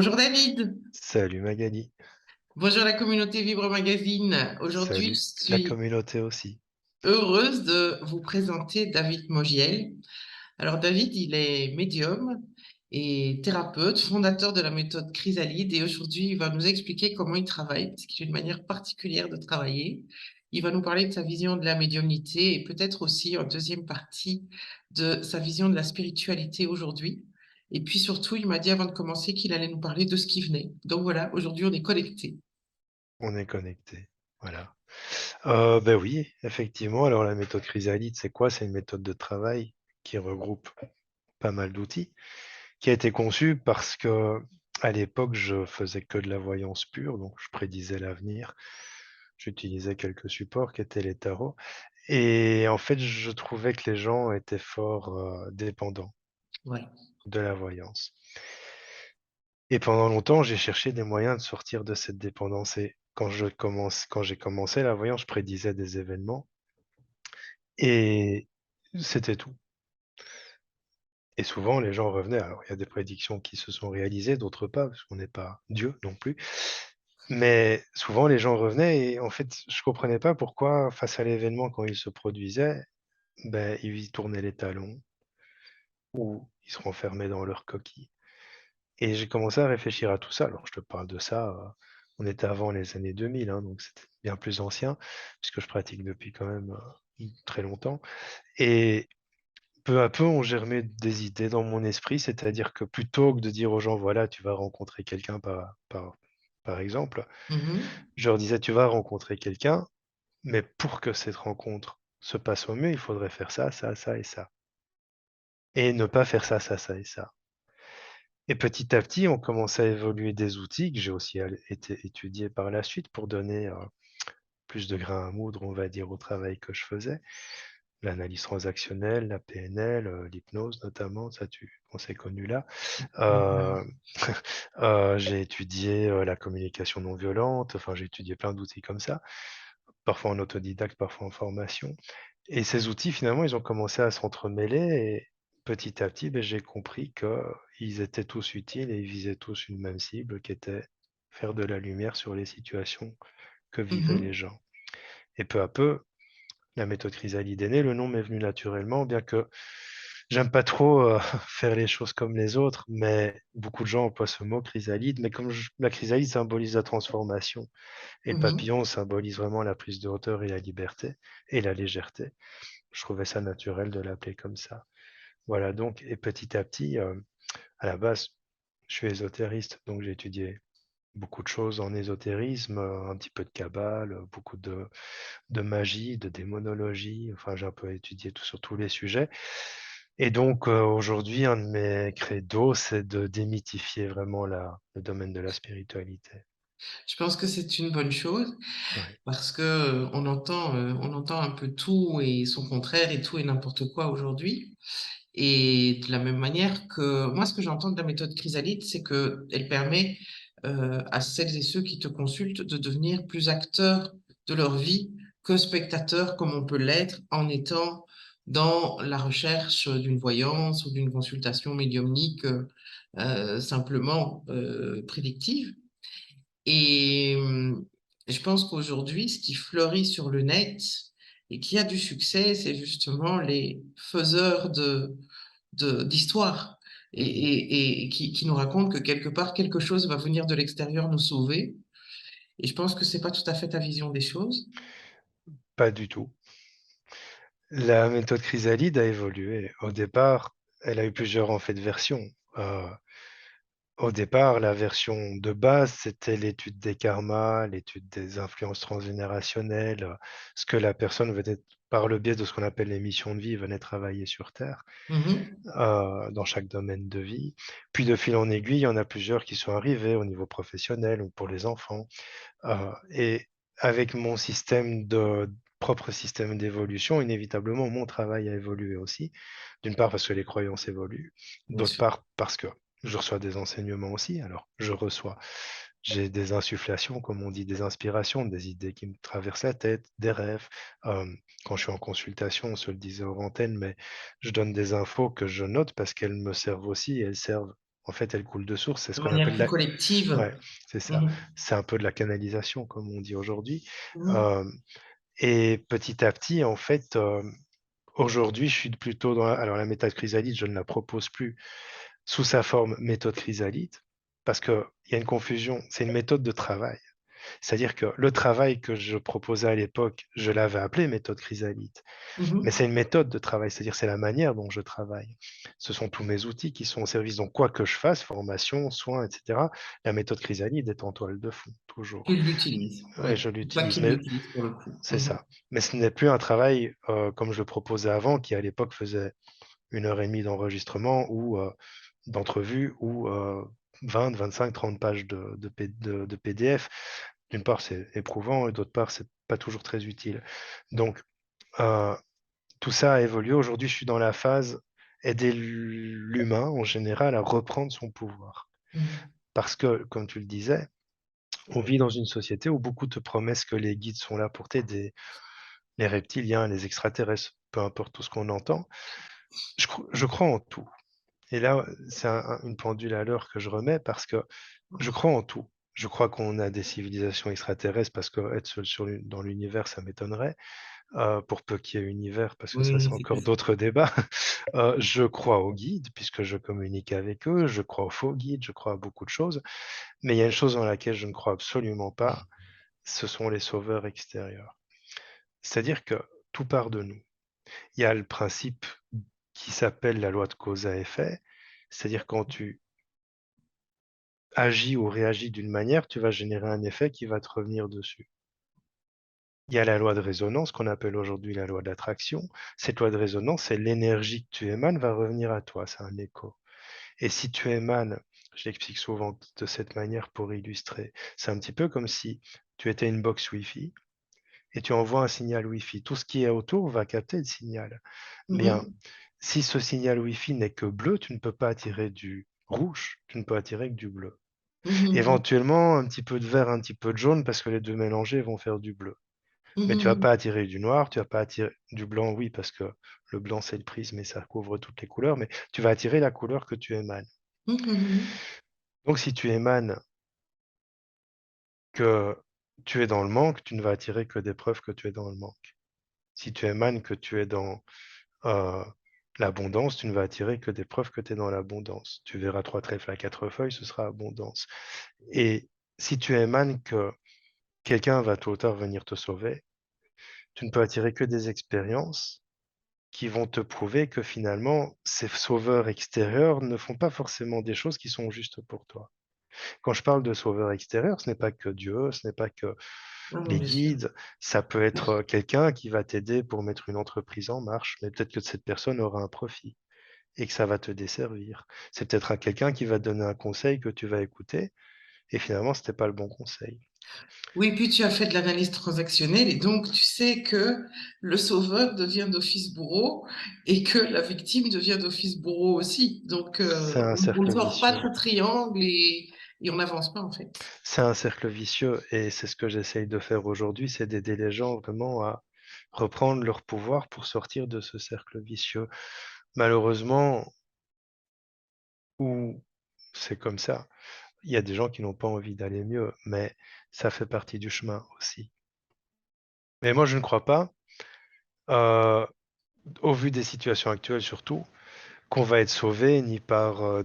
Bonjour David, Salut Magali. bonjour la communauté Vivre Magazine. Aujourd'hui, je Salut la suis communauté aussi. heureuse de vous présenter David Mogiel. Alors David, il est médium et thérapeute, fondateur de la méthode Chrysalide et aujourd'hui, il va nous expliquer comment il travaille, parce qu'il a une manière particulière de travailler. Il va nous parler de sa vision de la médiumnité et peut-être aussi en deuxième partie de sa vision de la spiritualité aujourd'hui. Et puis surtout, il m'a dit avant de commencer qu'il allait nous parler de ce qui venait. Donc voilà, aujourd'hui, on est connectés. On est connecté. Voilà. Ben oui, effectivement. Alors la méthode Chrysalide, c'est quoi? C'est une méthode de travail qui regroupe pas mal d'outils, qui a été conçue parce que à l'époque, je faisais que de la voyance pure, donc je prédisais l'avenir. J'utilisais quelques supports qui étaient les tarots. Et en fait, je trouvais que les gens étaient fort dépendants Ouais. de la voyance. Et pendant longtemps, j'ai cherché des moyens de sortir de cette dépendance. Et quand j'ai commencé la voyance, je prédisais des événements et c'était tout. Et souvent, les gens revenaient. Alors, il y a des prédictions qui se sont réalisées, d'autres pas, parce qu'on n'est pas Dieu non plus. Mais souvent, les gens revenaient et en fait, je comprenais pas pourquoi, face à l'événement, quand il se produisait, ben, ils tournaient les talons ou ils se renfermaient dans leur coquille. Et j'ai commencé à réfléchir à tout ça. Alors, je te parle de ça, on était avant les années 2000, hein, donc c'était bien plus ancien, puisque je pratique depuis quand même très longtemps. Et peu à peu, ont germé des idées dans mon esprit, c'est-à-dire que plutôt que de dire aux gens, voilà, tu vas rencontrer quelqu'un par exemple, Mhm. je leur disais, tu vas rencontrer quelqu'un, mais pour que cette rencontre se passe au mieux, il faudrait faire ça, ça, ça et ça. Et ne pas faire ça, ça, ça et ça. Et petit à petit, on commence à évoluer des outils que j'ai aussi été étudié par la suite pour donner plus de grain à moudre, on va dire, au travail que je faisais. L'analyse transactionnelle, la PNL, l'hypnose notamment, ça on s'est connu là. Voilà. Euh, j'ai étudié la communication non violente, enfin j'ai étudié plein d'outils comme ça, parfois en autodidacte, parfois en formation. Et ces outils, finalement, ils ont commencé à s'entremêler et petit à petit, ben, j'ai compris qu'ils étaient tous utiles et ils visaient tous une même cible qui était faire de la lumière sur les situations que vivaient les Mhm. gens. Et peu à peu, la méthode Chrysalide est née. Le nom m'est venu naturellement, bien que j'aime pas trop faire les choses comme les autres, mais beaucoup de gens emploient ce mot chrysalide. Mais comme la chrysalide symbolise la transformation et le Mhm. papillon symbolise vraiment la prise de hauteur et la liberté et la légèreté, je trouvais ça naturel de l'appeler comme ça. Voilà donc, et petit à petit, à la base, je suis ésotériste, donc j'ai étudié beaucoup de choses en ésotérisme, un petit peu de cabale, beaucoup de magie, de démonologie. Enfin, j'ai un peu étudié sur tous les sujets. Et donc, aujourd'hui, un de mes credos, c'est de démythifier vraiment le domaine de la spiritualité. Je pense que c'est une bonne chose Ouais. parce que on entend un peu tout et son contraire et tout et n'importe quoi aujourd'hui. Et de la même manière que moi, ce que j'entends de la méthode Chrysalide, c'est que elle permet à celles et ceux qui te consultent de devenir plus acteurs de leur vie que spectateurs comme on peut l'être en étant dans la recherche d'une voyance ou d'une consultation médiumnique simplement prédictive. Et je pense qu'aujourd'hui, ce qui fleurit sur le net et qui a du succès, c'est justement les faiseurs d'histoires et qui nous racontent que quelque part, quelque chose va venir de l'extérieur nous sauver. Et je pense que c'est pas tout à fait ta vision des choses. Pas du tout. La méthode Chrysalide a évolué. Au départ, elle a eu plusieurs en fait versions. Euh, Au départ, la version de base, c'était l'étude des karmas, l'étude des influences transgénérationnelles, ce que la personne venait, par le biais de ce qu'on appelle les missions de vie, venait travailler sur Terre, Mhm, dans chaque domaine de vie. Puis de fil en aiguille, il y en a plusieurs qui sont arrivés au niveau professionnel ou pour les enfants. Et avec mon propre système d'évolution, inévitablement, mon travail a évolué aussi. D'une part parce que les croyances évoluent, bien d'autre sûr. part parce que je reçois des enseignements aussi. Alors, j'ai des insufflations, comme on dit, des inspirations, des idées qui me traversent la tête, des rêves. Euh, Quand je suis en consultation, on se le disait hors antenne, mais je donne des infos que je note parce qu'elles me servent aussi et elles servent En fait, elle coule de source. C'est ce De qu'on manière appelle plus la collective. ouais, c'est ça. Mmh. C'est un peu de la canalisation, comme on dit aujourd'hui. Mmh. Hem et petit à petit, en fait, aujourd'hui, je suis plutôt dans la méthode chrysalide, je ne la propose plus sous sa forme méthode chrysalide parce qu'il y a une confusion. C'est une méthode de travail. C'est-à-dire que le travail que je proposais à l'époque, je l'avais appelé méthode chrysalide. Mais Mmh. c'est une méthode de travail, c'est-à-dire c'est la manière dont je travaille. Ce sont tous mes outils qui sont au service. Donc, quoi que je fasse, formation, soins, et cetera, la méthode chrysalide est en toile de fond, toujours. Tu l'utilises, Et oui. je C'est toi l'utilise, qui mais l'utilises pour le coup. c'est Mmh. ça. Mais ce n'est plus un travail comme je le proposais avant, qui à l'époque faisait 1 heure et demie d'enregistrement ou d'entrevue ou 20, 25, 30 pages de PDF. D'une part, c'est éprouvant et d'autre part, c'est pas toujours très utile. Donc, euh, tout ça a évolué. Aujourd'hui, je suis dans la phase aider l'humain en général à reprendre son pouvoir. Mmh. Parce que, comme tu le disais, on vit dans une société où beaucoup te promettent que les guides sont là pour t'aider, les reptiliens, les extraterrestres, peu importe tout ce qu'on entend. Je crois en tout. Et là, c'est une pendule à l'heure que je remets parce que je crois en tout. Je crois qu'on a des civilisations extraterrestres parce qu'être seul dans l'univers, ça m'étonnerait, pour peu qu'il y ait univers, parce que ça, Oui, c'est c'est encore possible. d'autres débats. Je crois aux guides, puisque je communique avec eux, je crois aux faux guides, je crois à beaucoup de choses, mais il y a une chose dans laquelle je ne crois absolument pas, ce sont les sauveurs extérieurs. C'est-à-dire que tout part de nous. Il y a le principe qui s'appelle la loi de cause à effet, c'est-à-dire quand tu agis ou réagis d'une manière, tu vas générer un effet qui va te revenir dessus. Il y a la loi de résonance qu'on appelle aujourd'hui la loi d'attraction. Cette loi de résonance, c'est l'énergie que tu émanes va revenir à toi, c'est un écho. Et si tu émanes, je l'explique souvent de cette manière pour illustrer, c'est un petit peu comme si tu étais une box Wi-Fi et tu envoies un signal Wi-Fi. Tout ce qui est autour va capter le signal. Bien, Mmh. si ce signal Wi-Fi n'est que bleu, tu ne peux pas attirer du rouge, tu ne peux attirer que du bleu. Mmh mh. Éventuellement, un petit peu de vert, un petit peu de jaune, parce que les deux mélangés vont faire du bleu. Mais tu vas Mmh. pas attirer du noir, tu vas pas attirer du blanc, oui, parce que le blanc, c'est le prisme et ça couvre toutes les couleurs, mais tu vas attirer la couleur que tu émanes. Mmh mh. Donc, si tu émanes que tu es dans le manque, tu ne vas attirer que des preuves que tu es dans le manque. Si tu émanes que tu es dans euh, l'abondance, tu ne vas attirer que des preuves que tu es dans l'abondance. Tu verras 3 trèfles à 4 feuilles, ce sera abondance. Et si tu émanes que quelqu'un va tôt ou tard venir te sauver, tu ne peux attirer que des expériences qui vont te prouver que finalement, ces sauveurs extérieurs ne font pas forcément des choses qui sont justes pour toi. Quand je parle de sauveurs extérieurs, ce n'est pas que Dieu, ce n'est pas que Ah non, les bien sûr. guides, ça peut être quelqu'un qui va t'aider pour mettre une entreprise en marche, mais peut-être que cette personne aura un profit et que ça va te desservir. C'est peut-être quelqu'un qui va te donner un conseil que tu vas écouter et finalement, ce n'était pas le bon conseil. Oui, puis tu as fait de l'analyse transactionnelle et donc tu sais que le sauveur devient d'office bourreau et que la victime devient d'office bourreau aussi. Donc C'est un on ne cercle sort pas de vicieux. ce triangle et on n'avance pas en fait. C'est un cercle vicieux et c'est ce que j'essaye de faire aujourd'hui, c'est d'aider les gens vraiment à reprendre leur pouvoir pour sortir de ce cercle vicieux. Malheureusement, ou c'est comme ça, il y a des gens qui n'ont pas envie d'aller mieux, mais ça fait partie du chemin aussi. Mais moi, je ne crois pas, euh, au vu des situations actuelles surtout, qu'on va être sauvé ni par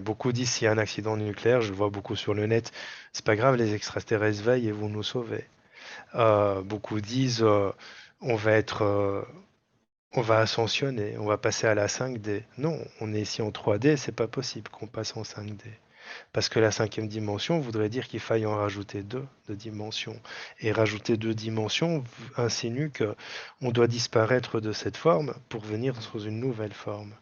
beaucoup disent s'il y a un accident nucléaire, je le vois beaucoup sur le net, c'est pas grave, les extraterrestres veillent et vont nous sauver. Beaucoup disent on va être, on va ascensionner, on va passer à la 5D. Non, on est ici en 3D, c'est pas possible qu'on passe en 5D. Parce que la cinquième dimension voudrait dire qu'il faille en rajouter deux de dimensions. Et rajouter 2 dimensions insinue que on doit disparaître de cette forme pour venir sous une nouvelle forme.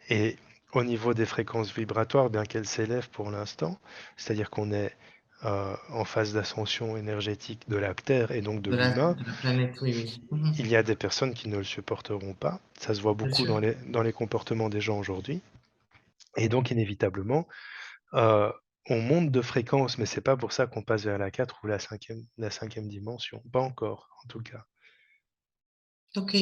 Et au niveau des fréquences vibratoires, bien qu'elles s'élèvent pour l'instant, c'est-à-dire qu'on est en phase d'ascension énergétique de la Terre et donc de l'humain, De la planète, oui, oui. Mhm. il y a des personnes qui ne le supporteront pas. Ça se voit Bien beaucoup sûr. dans les comportements des gens aujourd'hui. Et donc, inévitablement, euh, on monte de fréquence, mais c'est pas pour ça qu'on passe vers la 4 ou la cinquième dimension. Pas encore, en tout cas. Ok.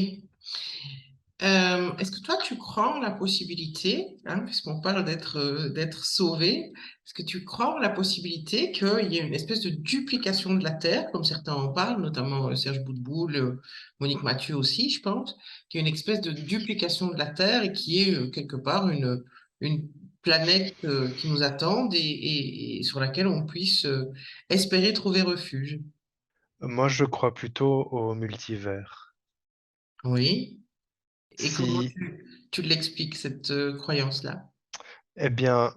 Est-ce que toi, tu crois en la possibilité, hein, puisqu'on parle d'être sauvé, est-ce que tu crois en la possibilité qu'il y ait une espèce de duplication de la Terre, comme certains en parlent, notamment Serge Boutboul, Monique Mathieu aussi, je pense, qu'il y ait une espèce de duplication de la Terre et qu'il y ait quelque part une planète qui nous attende et sur laquelle on puisse espérer trouver refuge? Moi, je crois plutôt au multivers. Oui. Et comment Si, tu l'expliques, cette croyance-là? eh bien,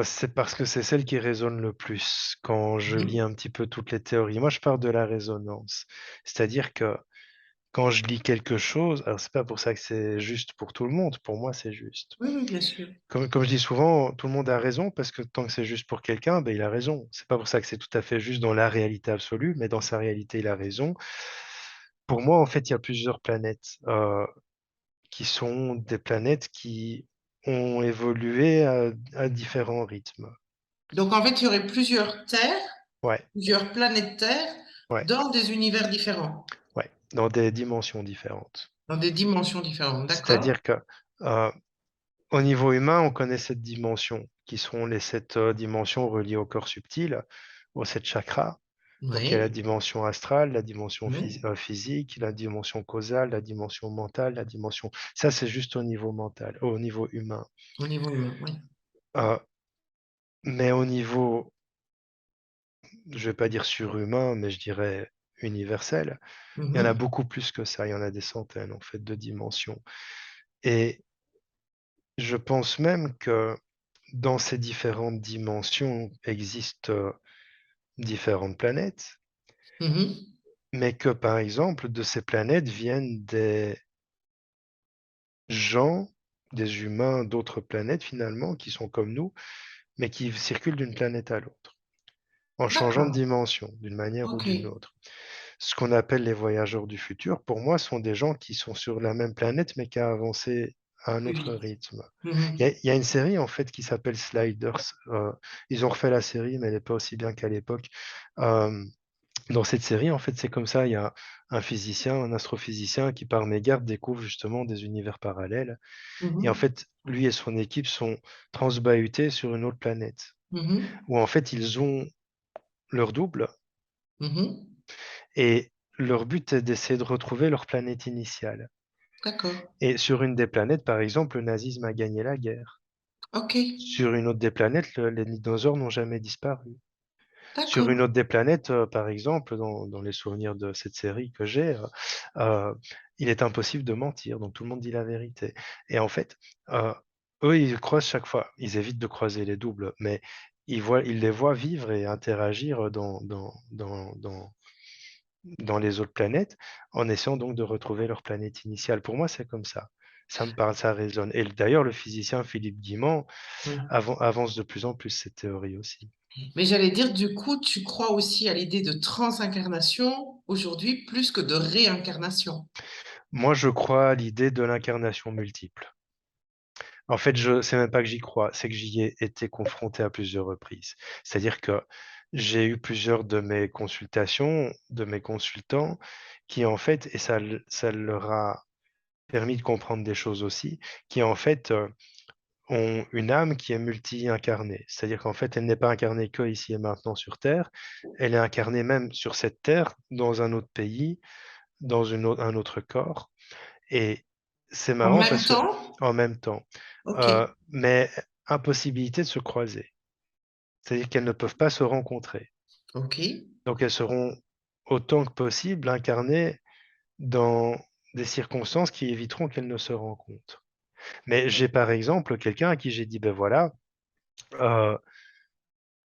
c'est parce que c'est celle qui résonne le plus quand je lis Mhm. un petit peu toutes les théories. Moi, je pars de la résonance. C'est-à-dire que quand je lis quelque chose, alors c'est pas pour ça que c'est juste pour tout le monde, pour moi, c'est juste. Oui, oui, bien sûr. Comme je dis souvent, tout le monde a raison parce que tant que c'est juste pour quelqu'un, ben, il a raison. C'est pas pour ça que c'est tout à fait juste dans la réalité absolue, mais dans sa réalité, il a raison. Pour moi, en fait, il y a plusieurs planètes qui sont des planètes qui ont évolué à différents rythmes. Donc, en fait, il y aurait plusieurs terres, Ouais, plusieurs planètes Terre ouais, dans des univers différents, ouais, dans des dimensions différentes. dans des dimensions différentes. D'accord? C'est-à-dire que euh, au niveau humain, on connaît sept dimensions, qui sont les sept dimensions reliées au corps subtil, aux sept chakras. Donc, il y a la Oui, dimension astrale, la dimension oui, physique, la dimension causale, la dimension mentale, la dimension... Ça, c'est juste au niveau mental, au niveau humain. au niveau humain, oui. Euh, mais au niveau, je vais pas dire surhumain, mais je dirais universel, il y en a Mhm, beaucoup plus que ça. Il y en a des centaines, en fait, de dimensions. Et je pense même que dans ces différentes dimensions existent différentes planètes, mhm, mais que, par exemple, de ces planètes viennent des gens, des humains d'autres planètes finalement, qui sont comme nous, mais qui circulent d'une planète à l'autre, en changeant de d'accord. dimension, d'une manière ou OK. d'une autre. Ce qu'on appelle les voyageurs du futur, pour moi, sont des gens qui sont sur la même planète, mais qui a avancé à un Plus autre vite. rythme. Mhm, Il y a une série en fait qui s'appelle Sliders. Ils ont refait la série, mais elle n'est pas aussi bien qu'à l'époque. Euh, Dans cette série, en fait, c'est comme ça. Il y a un physicien, un astrophysicien qui, par mégarde, découvre justement des univers parallèles. Et en mhm, fait, lui et son équipe sont transbahutés sur une autre planète, mhm, où en fait, ils ont leur double. mhm. Et leur but est d'essayer de retrouver leur planète initiale. D'accord. Et sur une des planètes, par exemple, le nazisme a gagné la guerre. OK. Sur une autre des planètes, les dinosaures n'ont jamais disparu. Sur une D'accord. autre des planètes, par exemple, dans les souvenirs de cette série que j'ai, euh, il est impossible de mentir, donc tout le monde dit la vérité. Et en fait, euh, eux, ils croisent chaque fois. Ils évitent de croiser les doubles, mais ils les voient vivre et interagir dans les autres planètes en essayant donc de retrouver leur planète initiale. Pour moi, c'est comme ça. Ça me parle, ça résonne. Et d'ailleurs, le physicien Philippe Guimand Oui. avance de plus en plus cette théorie aussi. Mais j'allais dire, du coup, tu crois aussi à l'idée de transincarnation aujourd'hui plus que de réincarnation. Moi, je crois à l'idée de l'incarnation multiple. En fait, je c'est même pas que j'y crois, c'est que j'y ai été confronté à plusieurs reprises. C'est-à-dire que j'ai eu plusieurs de mes consultations, de mes consultants, qui en fait, et ça leur a permis de comprendre des choses aussi, qui en fait ont une âme qui est multi-incarnée. C'est-à-dire qu'en fait, elle n'est pas incarnée que ici et maintenant sur Terre, elle est incarnée même sur cette Terre, dans un autre pays, dans un autre corps. Et c'est En marrant même parce que temps, en même temps, ok, mais impossibilité de se croiser. C'est-à-dire qu'elles ne peuvent pas se rencontrer. ok. Donc elles seront autant que possible incarnées dans des circonstances qui éviteront qu'elles ne se rencontrent. Mais j'ai par exemple quelqu'un à qui j'ai dit, ben voilà, euh,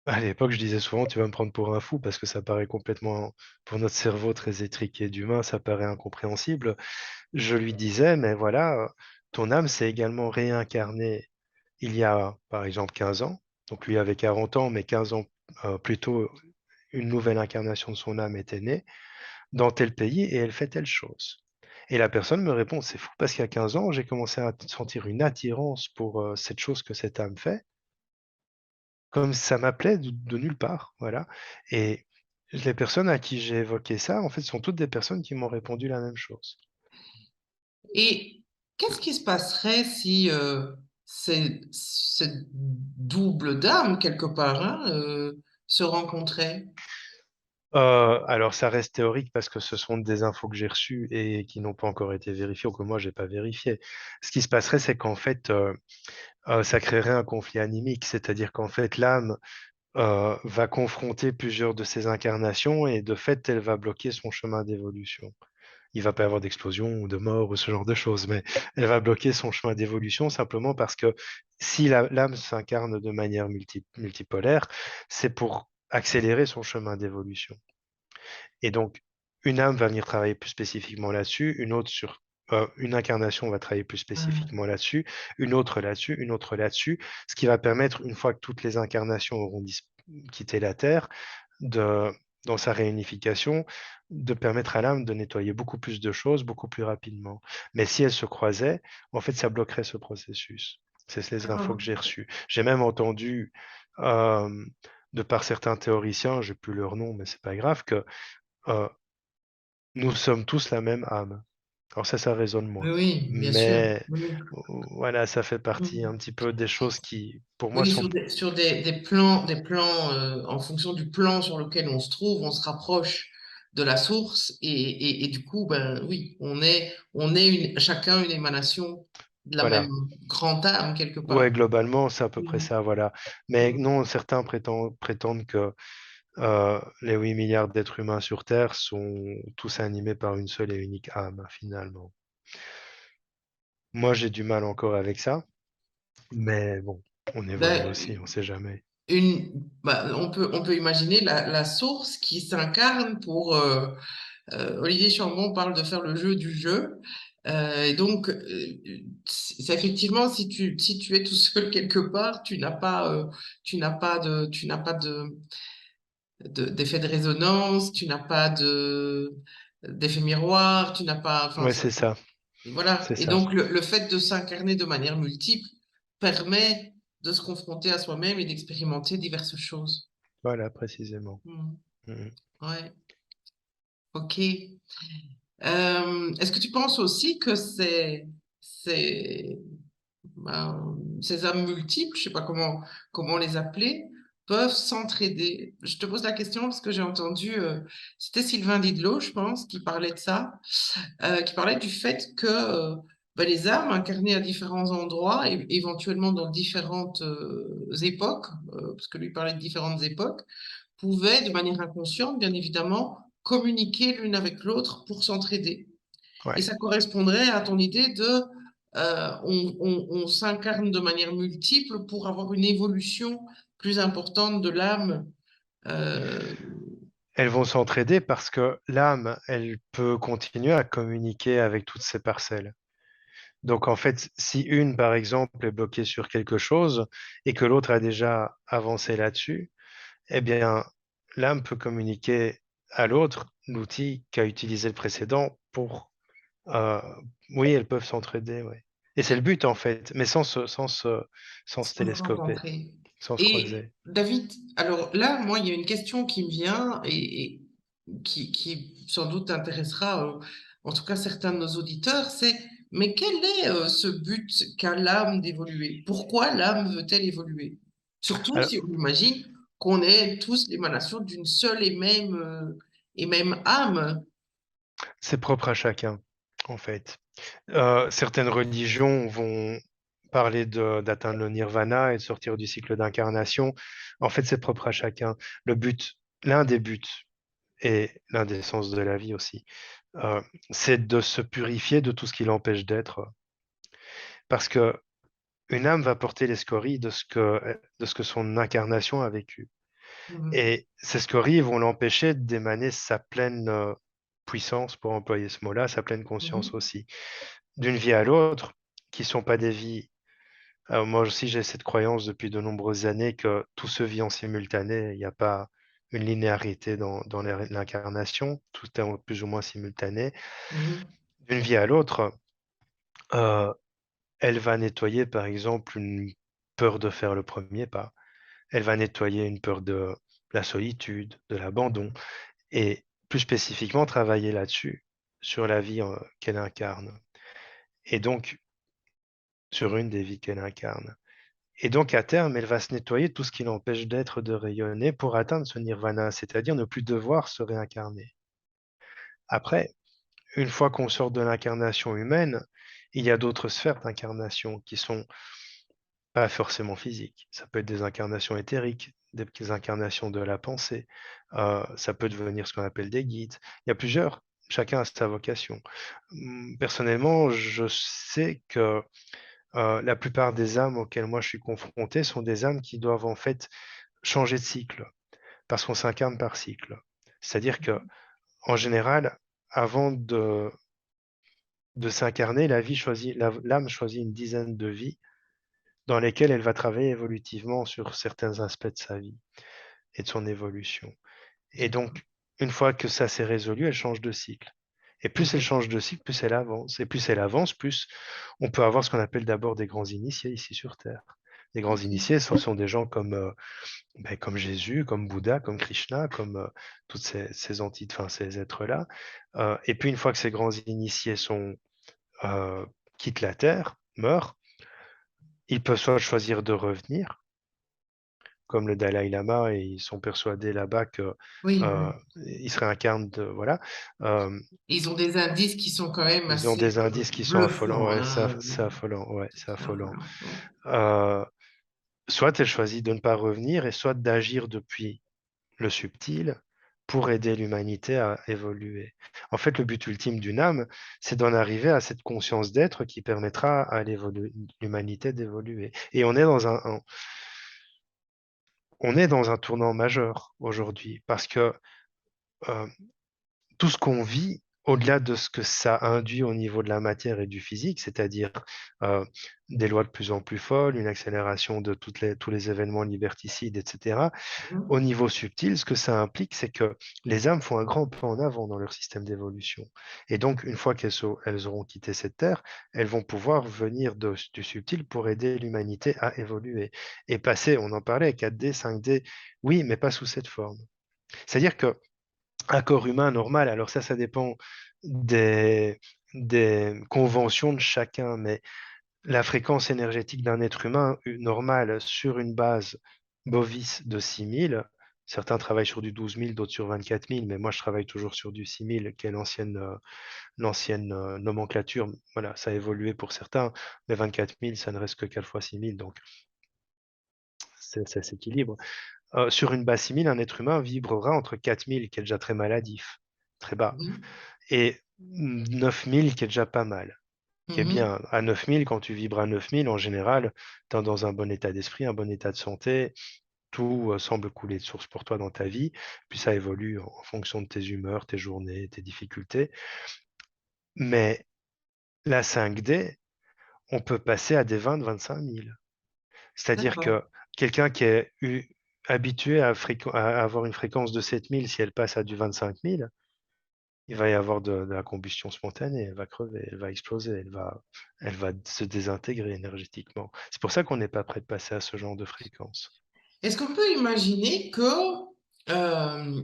à l'époque je disais souvent, tu vas me prendre pour un fou parce que ça paraît complètement, pour notre cerveau très étriqué d'humain, ça paraît incompréhensible. Je lui disais, mais voilà, ton âme s'est également réincarnée il y a, par exemple, 15 ans. Donc lui avait 40 ans, mais 15 ans plus tôt, une nouvelle incarnation de son âme était née dans tel pays et elle fait telle chose. Et la personne me répond, c'est fou parce qu'à 15 ans, j'ai commencé à sentir une attirance pour cette chose que cette âme fait, comme ça m'appelait de nulle part. Voilà. Et les personnes à qui j'ai évoqué ça, en fait, sont toutes des personnes qui m'ont répondu la même chose. Qu'est-ce qui se passerait si cette double dame, quelque part, hein, se rencontrait? Alors, ça reste théorique parce que ce sont des infos que j'ai reçues et qui n'ont pas encore été vérifiées ou que moi, j'ai pas vérifié. Ce qui se passerait, c'est qu'en fait, ça créerait un conflit animique, c'est-à-dire qu'en fait, l'âme va confronter plusieurs de ses incarnations et de fait, elle va bloquer son chemin d'évolution. Il va pas y avoir d'explosion ou de mort ou ce genre de choses, mais elle va bloquer son chemin d'évolution simplement parce que si l'âme s'incarne de manière multipolaire, c'est pour accélérer son chemin d'évolution. Et donc, une âme va venir travailler plus spécifiquement là-dessus, une incarnation va travailler plus Ah, spécifiquement là-dessus, une autre là-dessus, ce qui va permettre, une fois que toutes les incarnations auront quitté la Terre, de, dans sa réunification, de permettre à l'âme de nettoyer beaucoup plus de choses beaucoup plus rapidement. Mais si elles se croisaient, en fait, ça bloquerait ce processus. C'est les infos d'accord. que j'ai reçues. J'ai même entendu, euh, de par certains théoriciens, j'ai plus leur nom, mais c'est pas grave, que euh, nous sommes tous la même âme. Alors ça résonne Oui, moins. oui, bien sûr. Mais Oui. voilà, ça fait partie Mm. un petit peu des choses qui, pour moi, Oui, sont... sur des plans en fonction du plan sur lequel on se trouve, on se rapproche de la source et du coup, ben oui, on est chacun une émanation de la même Voilà. grande âme quelque Ouais, part. globalement, c'est à peu près Mm. ça, voilà. Mais Mm. non, certains prétendent que les 8 milliards d'êtres humains sur Terre sont tous animés par une seule et unique âme, finalement. Moi, j'ai du mal encore avec ça, mais bon, on évolue aussi, Ben, on sait jamais. on peut imaginer la source qui s'incarne pour Olivier Chambon parle de faire le jeu du jeu. Et donc, c'est effectivement, si tu es tout seul quelque part, tu n'as pas d'effet de résonance, tu n'as pas d'effet miroir, tu n'as pas, enfin, Ouais, c'est ça, voilà. c'est Et ça. donc, le fait de s'incarner de manière multiple permet de se confronter à soi-même et d'expérimenter diverses choses. Voilà, précisément. Hmm. Mhm. Ouais, ok. Est-ce que tu penses aussi que ces, ces âmes multiples, je sais pas comment les appeler, peuvent s'entraider? Je te pose la question parce que j'ai entendu, c'était Sylvain Didlot, je pense, qui parlait de ça, qui parlait du fait que ben, les âmes incarnées à différents endroits, et éventuellement dans différentes époques, parce que lui parlait de différentes époques, pouvaient, de manière inconsciente, bien évidemment, communiquer l'une avec l'autre pour s'entraider. Et Ouais. ça correspondrait à ton idée de on s'incarne de manière multiple pour avoir une évolution plus importante de l'âme. Euh, Elles vont s'entraider parce que l'âme, elle peut continuer à communiquer avec toutes ces parcelles. Donc en fait, si une, par exemple, est bloquée sur quelque chose et que l'autre a déjà avancé là-dessus, eh bien, l'âme peut communiquer à l'autre l'outil qu'a utilisé le précédent pour... euh, oui, elles peuvent s'entraider, oui. Et c'est le but, en fait, mais sans se Sans se télescoper, rencontrer. sans se Et croiser. David, alors là, moi, il y a une question qui me vient et qui sans doute intéressera, en tout cas certains de nos auditeurs, c'est mais quel est ce but qu'a l'âme d'évoluer? Pourquoi l'âme veut-elle évoluer? Surtout Alors, si on imagine qu'on est tous l'émanation d'une seule et même âme. c'est propre à chacun, en fait. Certaines religions vont parler d'atteindre le nirvana et de sortir du cycle d'incarnation. En fait, c'est propre à chacun. L'un des buts et l'un des sens de la vie aussi, euh, c'est de se purifier de tout ce qui l'empêche d'être. Parce que une âme va porter les scories de ce que son incarnation a vécu. Mhm, Et ces scories vont l'empêcher d'émaner sa pleine puissance, pour employer ce mot-là, sa pleine conscience mhm, aussi. D'une vie à l'autre, qui ne sont pas des vies. Moi aussi, j'ai cette croyance depuis de nombreuses années que tout se vit en simultané. Il n'y a pas une linéarité dans l'incarnation. Tout est plus ou moins simultané. mhm, D'une vie à l'autre, euh, elle va nettoyer, par exemple, une peur de faire le premier pas. Elle va nettoyer une peur de la solitude, de l'abandon, et plus spécifiquement travailler là-dessus, sur la vie qu'elle incarne. Et donc, sur une des vies qu'elle incarne. Et donc, à terme, elle va se nettoyer tout ce qui l'empêche d'être, de rayonner pour atteindre ce nirvana, c'est-à-dire ne plus devoir se réincarner. Après, une fois qu'on sort de l'incarnation humaine, il y a d'autres sphères d'incarnation qui sont pas forcément physiques. Ça peut être des incarnations éthériques, des incarnations de la pensée. Ça peut devenir ce qu'on appelle des guides. Il y a plusieurs, chacun a sa vocation. Personnellement, je sais que la plupart des âmes auxquelles moi je suis confronté sont des âmes qui doivent en fait changer de cycle, parce qu'on s'incarne par cycle. C'est-à-dire que, en général, avant de s'incarner, l'âme choisit une dizaine de vies dans lesquelles elle va travailler évolutivement sur certains aspects de sa vie et de son évolution. Et D'accord. donc, une fois que ça s'est résolu, elle change de cycle. Et plus elle Mhm. change de cycle, plus elle avance. Et plus elle avance, plus on peut avoir ce qu'on appelle d'abord des grands initiés ici sur Terre. Les grands Ok. initiés, ce sont des gens comme Jésus, comme Bouddha, comme Krishna, comme toutes ces entités, enfin ces êtres-là. Et puis une fois que ces grands initiés euh, quittent la Terre, meurent, ils peuvent soit choisir de revenir, comme le Dalai Lama, et ils sont persuadés là-bas que Oui, euh, oui. ils se réincarnent voilà. Euh, Ils ont des indices qui sont quand même Ils ont assez des indices qui sont affolants, bluffants, ouais, hein. c'est affolant, ouais, c'est C'est affolant. affolant. Ouais. Euh, Soit elle choisit de ne pas revenir, et soit d'agir depuis le subtil pour aider l'humanité à évoluer. En fait, le but ultime d'une âme, c'est d'en arriver à cette conscience d'être qui permettra à l'humanité d'évoluer. Et on est dans un tournant majeur aujourd'hui, parce que euh, tout ce qu'on vit, au-delà de ce que ça induit au niveau de la matière et du physique, c'est-à-dire euh, des lois de plus en plus folles, une accélération de tous les événements liberticides, etc., au Mhm. niveau subtil, ce que ça implique, c'est que les âmes font un grand pas en avant dans leur système d'évolution. Et donc, une fois elles auront quitté cette terre, elles vont pouvoir venir du subtil pour aider l'humanité à évoluer. Et passer, on en parlait, 4D, 5D, oui, mais pas sous cette forme. C'est-à-dire que un corps humain normal, alors ça dépend des, des conventions de chacun, mais la fréquence énergétique d'un être humain normal sur une base bovis de 6 000, certains travaillent sur du 12 000, d'autres sur 24 000, mais moi je travaille toujours sur du 6 000, qui est l'ancienne nomenclature. Voilà, ça a évolué pour certains, mais 24 000, ça ne reste que 4 fois 6 000, donc ça s'équilibre. Sur une base 6 000, un être humain vibrera entre 4 000, qui est déjà très maladif, très bas, Mhm. et 9 000, qui est déjà pas mal, qui est Mhm. bien. À 9 000, quand tu vibres à 9 000, en général, tu es dans un bon état d'esprit, un bon état de santé, tout semble couler de source pour toi dans ta vie, puis ça évolue en fonction de tes humeurs, tes journées, tes difficultés. Mais la 5D, on peut passer à des 20-25 000. C'est-à-dire D'accord. que quelqu'un qui est habitué à avoir une fréquence de 7 000, si elle passe à du 25 000, il va y avoir de la combustion spontanée, elle va crever, elle va exploser, elle va se désintégrer énergétiquement. C'est pour ça qu'on n'est pas prêt de passer à ce genre de fréquence. Est-ce qu'on peut imaginer que euh,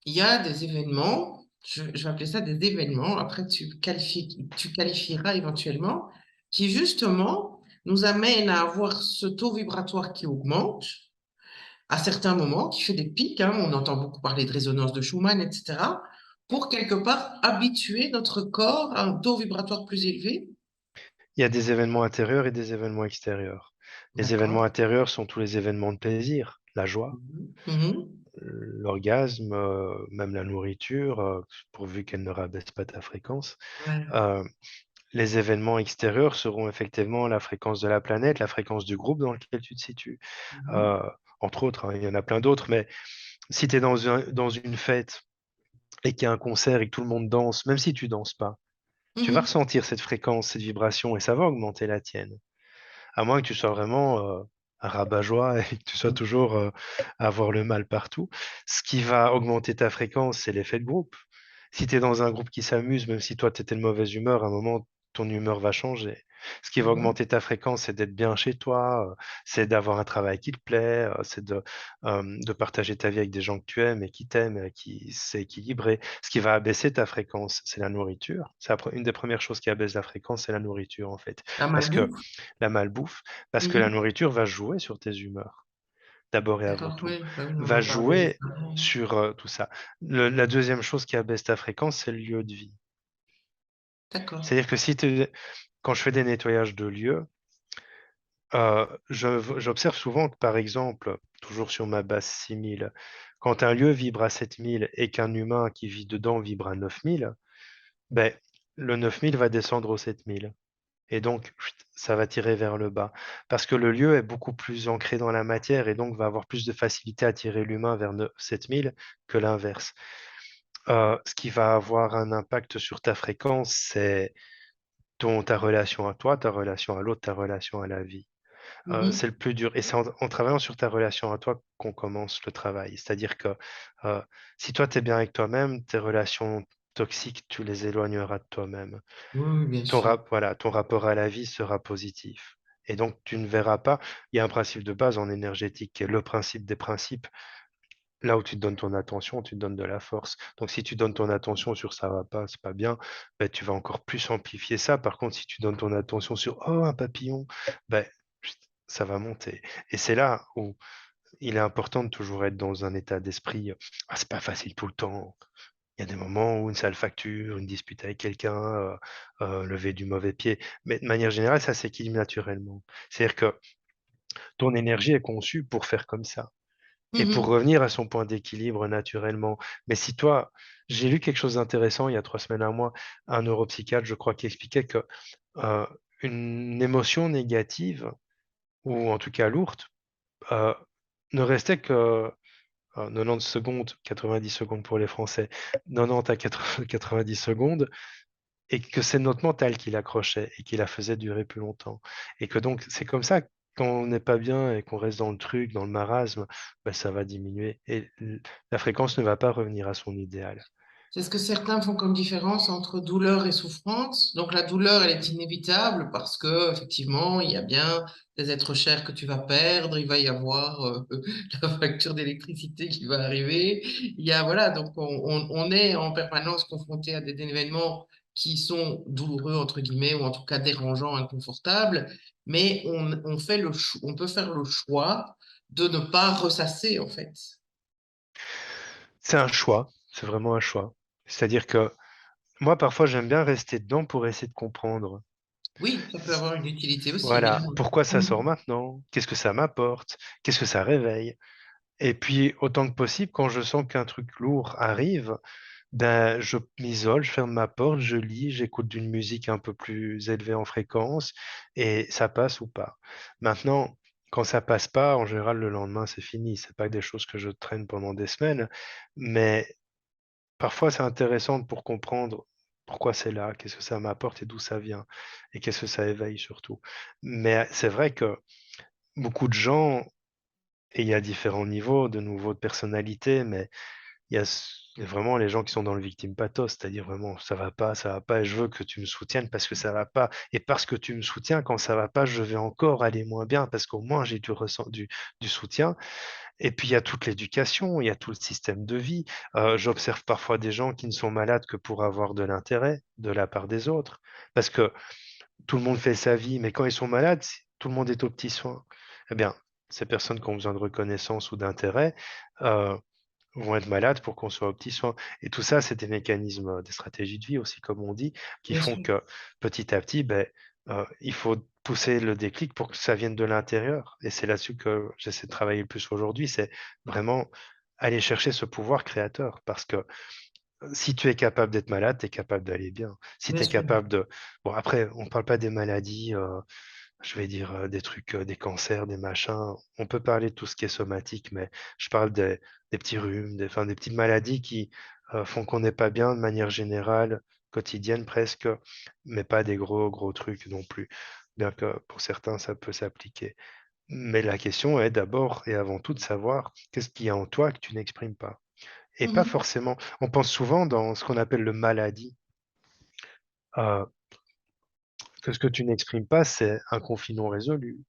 il y a des événements, je vais appeler ça des événements, après tu qualifieras éventuellement, qui justement nous amènent à avoir ce taux vibratoire qui augmente à certains moments, qui fait des pics, hein, on entend beaucoup parler de résonance de Schumann, etc., pour quelque part habituer notre corps à un taux vibratoire plus élevé. Il y a des événements intérieurs et des événements extérieurs. Les événements D'accord. intérieurs sont tous les événements de plaisir, la joie, Mhm. Mhm. l'orgasme, même la nourriture, pourvu qu'elle ne rabaisse pas ta fréquence. Ouais. Euh, les événements extérieurs seront effectivement la fréquence de la planète, la fréquence du groupe dans lequel tu te situes. Mhm. Euh, Entre autres, hein, il y en a plein d'autres, mais si tu es dans une fête et qu'il y a un concert et que tout le monde danse, même si tu danses pas, tu vas Mhm. ressentir cette fréquence, cette vibration, et ça va augmenter la tienne. À moins que tu sois vraiment un rabat-joie et que tu sois toujours à avoir le mal partout. Ce qui va augmenter ta fréquence, c'est l'effet de groupe. Si tu es dans un groupe qui s'amuse, même si toi tu étais de mauvaise humeur, à un moment, ton humeur va changer. Ce qui va Mhm. augmenter ta fréquence, c'est d'être bien chez toi, c'est d'avoir un travail qui te plaît, c'est de partager ta vie avec des gens que tu aimes et qui t'aiment, et qui c'est équilibré. Ce qui va abaisser ta fréquence, c'est la nourriture. C'est une des premières choses qui abaisse la fréquence, c'est la nourriture en fait. La Parce que malbouffe? la malbouffe, parce que la Mhm. nourriture va jouer sur tes humeurs, d'abord et avant D'accord, tout. oui, bah oui, on Va en parlait juste jouer avant. sur tout ça. La deuxième chose qui abaisse ta fréquence, c'est le lieu de vie. D'accord. C'est-à-dire que quand je fais des nettoyages de lieux, j'observe souvent que, par exemple, toujours sur ma base 6000, quand un lieu vibre à 7000 et qu'un humain qui vit dedans vibre à 9000, ben, le 9000 va descendre au 7000. Et donc, chut, ça va tirer vers le bas. Parce que le lieu est beaucoup plus ancré dans la matière et donc va avoir plus de facilité à tirer l'humain vers 7000 que l'inverse. Ce qui va avoir un impact sur ta fréquence, c'est ta relation à toi, ta relation à l'autre, ta relation à la vie. C'est Mhm. le plus dur. Et c'est en travaillant sur ta relation à toi qu'on commence le travail. C'est-à-dire que euh, si toi, tu es bien avec toi-même, tes relations toxiques, tu les éloigneras de toi-même. Oui, oui, bien sûr. Voilà, ton rapport à la vie sera positif. Et donc, tu ne verras pas. Il y a un principe de base en énergétique qui est le principe des principes. Là où tu te donnes ton attention, tu te donnes de la force. Donc, si tu donnes ton attention sur ça va pas, c'est pas bien, ben, tu vas encore plus amplifier ça. Par contre, si tu donnes ton attention sur oh, un papillon, ben, chut, ça va monter. Et c'est là où il est important de toujours être dans un état d'esprit. Ah, c'est pas facile tout le temps. Il y a des moments où une sale facture, une dispute avec quelqu'un, lever du mauvais pied. Mais de manière générale, ça s'équilibre naturellement. C'est-à-dire que ton énergie est conçue pour faire comme ça et pour Mhm. revenir à son point d'équilibre naturellement. Mais si toi, j'ai lu quelque chose d'intéressant il y a 3 semaines à moi, un neuropsychiatre, je crois, qui expliquait que euh, une émotion négative, ou en tout cas lourde, euh, ne restait que 90 secondes, 90 secondes pour les Français, 90 à 90 secondes, et que c'est notre mental qui l'accrochait et qui la faisait durer plus longtemps. Et que donc, c'est comme ça, quand on n'est pas bien et qu'on reste dans le truc, dans le marasme, ben, ça va diminuer et la fréquence ne va pas revenir à son idéal. C'est ce que certains font comme différence entre douleur et souffrance. Donc la douleur, elle est inévitable parce que effectivement, il y a bien des êtres chers que tu vas perdre, il va y avoir la facture d'électricité qui va arriver. Il y a voilà, donc on est en permanence confronté à des événements qui sont douloureux entre guillemets ou en tout cas dérangeants, inconfortables, mais on fait on peut faire le choix de ne pas ressasser en fait. C'est un choix, c'est vraiment un choix. C'est-à-dire que moi, parfois, j'aime bien rester dedans pour essayer de comprendre. Oui, ça peut avoir une utilité aussi, Voilà, évidemment. pourquoi ça sort Mhm. maintenant? Qu'est-ce que ça m'apporte? Qu'est-ce que ça réveille? Et puis, autant que possible, quand je sens qu'un truc lourd arrive, ben, je m'isole, je ferme ma porte, je lis, j'écoute d'une musique un peu plus élevée en fréquence et ça passe ou pas. Maintenant, quand ça passe pas, en général, le lendemain, c'est fini. C'est pas des choses que je traîne pendant des semaines, mais parfois, c'est intéressant pour comprendre pourquoi c'est là, qu'est-ce que ça m'apporte et d'où ça vient et qu'est-ce que ça éveille surtout. Mais c'est vrai que beaucoup de gens, et il y a différents niveaux de nouveau de personnalité, mais il y a vraiment les gens qui sont dans le victime pathos, c'est-à-dire vraiment ça va pas, et je veux que tu me soutiennes parce que ça va pas. Et parce que tu me soutiens, quand ça va pas, je vais encore aller moins bien parce qu'au moins j'ai du soutien. Et puis il y a toute l'éducation, il y a tout le système de vie. J'observe parfois des gens qui ne sont malades que pour avoir de l'intérêt de la part des autres, parce que tout le monde fait sa vie, mais quand ils sont malades, tout le monde est aux petits soins. Eh bien, ces personnes qui ont besoin de reconnaissance ou d'intérêt, euh, vont être malades pour qu'on soit aux petits soins. Et tout ça, c'est des mécanismes, des stratégies de vie aussi, comme on dit, qui Bien font sûr. que petit à petit, ben, il faut pousser le déclic pour que ça vienne de l'intérieur. Et c'est là-dessus que j'essaie de travailler le plus aujourd'hui, c'est vraiment aller chercher ce pouvoir créateur. Parce que si tu es capable d'être malade, tu es capable d'aller bien. Si Bien tu es sûr. capable de... Bon, après, on ne parle pas des maladies, je vais dire des trucs, des cancers, des machins. On peut parler de tout ce qui est somatique, mais je parle des petits rhumes, enfin, des petites maladies qui font qu'on n'est pas bien de manière générale, quotidienne presque, mais pas des gros, gros trucs non plus. Bien que pour certains, ça peut s'appliquer. Mais la question est d'abord et avant tout de savoir qu'est-ce qu'il y a en toi que tu n'exprimes pas. Et pas Mhm. forcément. On pense souvent dans ce qu'on appelle le maladie, euh, que ce que tu n'exprimes pas, c'est un conflit non résolu.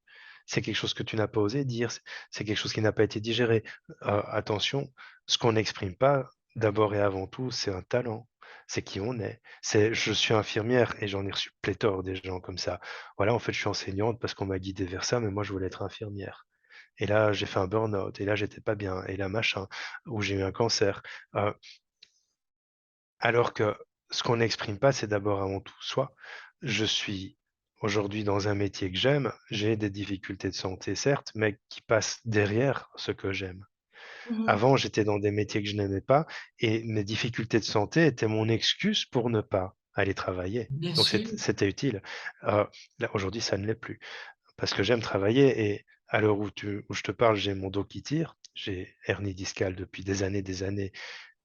C'est quelque chose que tu n'as pas osé dire, c'est quelque chose qui n'a pas été digéré. Attention, ce qu'on n'exprime pas, d'abord et avant tout, c'est un talent. C'est qui on est. C'est je suis infirmière et j'en ai reçu pléthore des gens comme ça. Voilà, en fait, je suis enseignante parce qu'on m'a guidée vers ça, mais moi, je voulais être infirmière. Et là, j'ai fait un burn-out, et là, j'étais pas bien, et là, machin, ou j'ai eu un cancer. Euh, alors que ce qu'on n'exprime pas, c'est d'abord avant tout soi. Je suis aujourd'hui dans un métier que j'aime, j'ai des difficultés de santé, certes, mais qui passent derrière ce que j'aime. Mhm. Avant, j'étais dans des métiers que je n'aimais pas et mes difficultés de santé étaient mon excuse pour ne pas aller travailler. Bien Donc, sûr. c'était utile. Euh, Là, aujourd'hui, ça ne l'est plus parce que j'aime travailler et à l'heure où je te parle, j'ai mon dos qui tire, j'ai hernie discale depuis des années.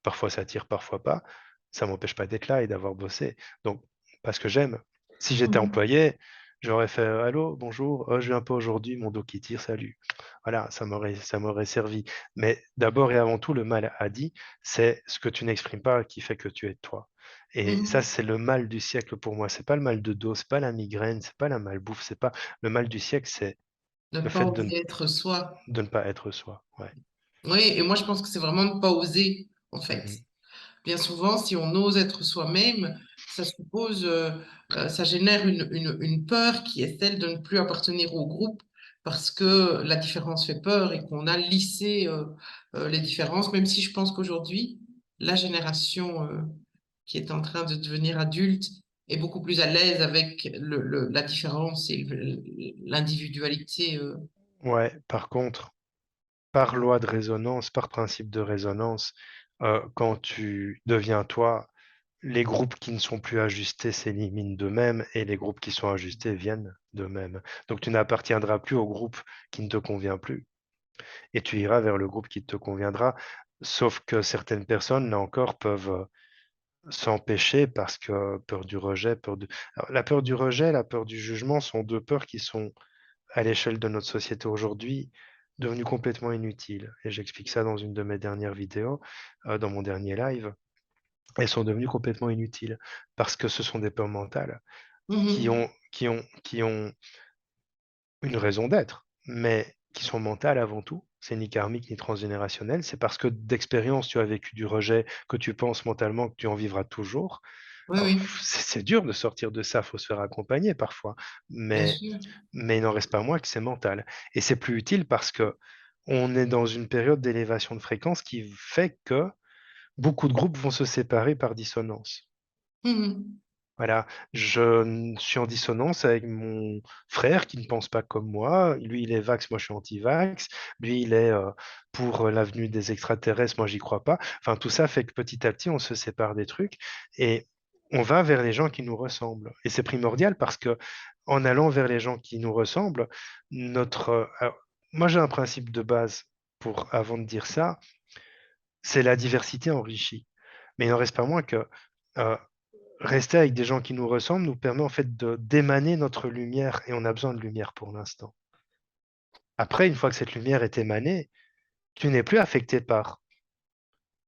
Parfois ça tire, parfois pas. Ça m'empêche pas d'être là et d'avoir bossé. Donc, parce que j'aime. Si j'étais Mhm. employé, j'aurais fait allô, bonjour, je viens pas aujourd'hui, mon dos qui tire, salut. Voilà, ça m'aurait servi. Mais d'abord et avant tout, le mal a dit, c'est ce que tu n'exprimes pas qui fait que tu es toi. Et ça, Mhm. c'est le mal du siècle pour moi. C'est pas le mal de dos, c'est pas la migraine, c'est pas la malbouffe, c'est pas le mal du siècle, c'est Ne le pas fait oser être soi. de ne pas être soi. Ouais. Oui, et moi je pense que c'est vraiment ne pas oser, en fait. Mhm. Bien souvent, si on ose être soi-même, ça suppose, ça génère une peur qui est celle de ne plus appartenir au groupe parce que la différence fait peur et qu'on a lissé les différences, même si je pense qu'aujourd'hui, la génération qui est en train de devenir adulte est beaucoup plus à l'aise avec la différence et l'individualité. Ouais, par contre, par loi de résonance, par principe de résonance, quand tu deviens toi, les groupes qui ne sont plus ajustés s'éliminent d'eux-mêmes et les groupes qui sont ajustés viennent d'eux-mêmes. Donc tu n'appartiendras plus au groupe qui ne te convient plus et tu iras vers le groupe qui te conviendra. Sauf que certaines personnes, là encore, peuvent s'empêcher parce que peur du rejet, Alors, la peur du rejet, la peur du jugement sont deux peurs qui sont à l'échelle de notre société aujourd'hui, devenu complètement inutile. Et j'explique ça dans une de mes dernières vidéos, dans mon dernier live. Elles sont devenues complètement inutiles parce que ce sont des peurs mentales Mhm. qui ont une raison d'être, mais qui sont mentales avant tout. C'est ni karmique ni transgénérationnel. C'est parce que d'expérience, tu as vécu du rejet, que tu penses mentalement que tu en vivras toujours. Oui, Alors, oui, c'est dur de sortir de ça, il faut se faire accompagner parfois. bien Mais sûr. il n'en reste pas moins que c'est mental. Et c'est plus utile parce que on est dans une période d'élévation de fréquence qui fait que beaucoup de groupes vont se séparer par dissonance. Mhm. Voilà, suis en dissonance avec mon frère qui ne pense pas comme moi. Lui, il est vax, moi je suis anti-vax. Lui, il est pour l'avenue des extraterrestres, moi j'y crois pas. Enfin, tout ça fait que petit à petit, on se sépare des trucs et on va vers les gens qui nous ressemblent. Et c'est primordial parce que en allant vers les gens qui nous ressemblent, alors, moi j'ai un principe de base pour avant de dire ça, c'est la diversité enrichie. Mais il n'en reste pas moins que euh, rester avec des gens qui nous ressemblent nous permet en fait de d'émaner notre lumière et on a besoin de lumière pour l'instant. Après, une fois que cette lumière est émanée, tu n'es plus affecté par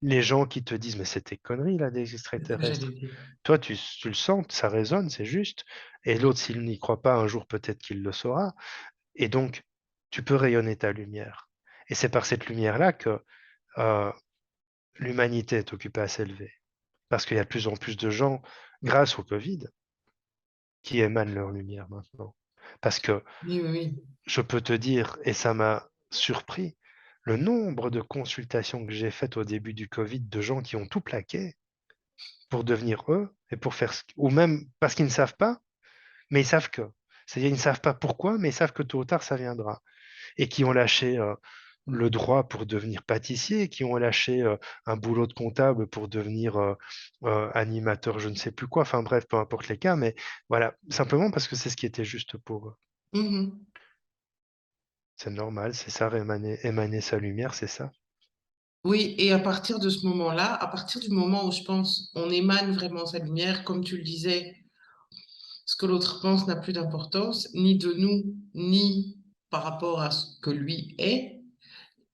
les gens qui te disent mais c'est tes conneries là des C'est ce que j'allais extraterrestres. dire. Toi, tu le sens, ça résonne, c'est juste. Et l'autre, s'il n'y croit pas, un jour peut-être qu'il le saura. Et donc, tu peux rayonner ta lumière. Et c'est par cette lumière-là que euh, l'humanité est occupée à s'élever. Parce qu'il y a de plus en plus de gens, grâce au Covid, qui émanent leur lumière maintenant. Parce que Oui, oui, oui. je peux te dire, et ça m'a surpris, le nombre de consultations que j'ai faites au début du Covid de gens qui ont tout plaqué pour devenir eux et pour faire ou même parce qu'ils ne savent pas, mais ils savent que. C'est-à-dire, ils ne savent pas pourquoi, mais ils savent que tôt ou tard, ça viendra. Et qui ont lâché le droit pour devenir pâtissier, qui ont lâché un boulot de comptable pour devenir animateur, je ne sais plus quoi. Enfin bref, peu importe les cas, mais voilà, simplement parce que c'est ce qui était juste pour eux. Mhm. C'est normal, c'est ça, émaner sa lumière, c'est ça. Oui, et à partir de ce moment-là, à partir du moment où je pense on émane vraiment sa lumière, comme tu le disais, ce que l'autre pense n'a plus d'importance, ni de nous, ni par rapport à ce que lui est.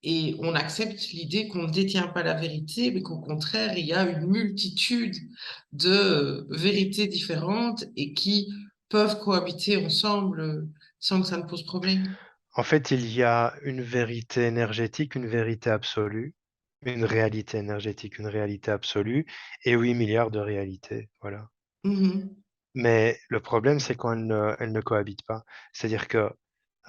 Et on accepte l'idée qu'on ne détient pas la vérité, mais qu'au contraire, il y a une multitude de vérités différentes et qui peuvent cohabiter ensemble sans que ça ne pose problème? En fait, il y a une vérité énergétique, une vérité absolue, une réalité énergétique, une réalité absolue, et 8 milliards de réalités. Voilà. Mhm. Mais le problème, c'est quand elles ne cohabitent pas. C'est-à-dire que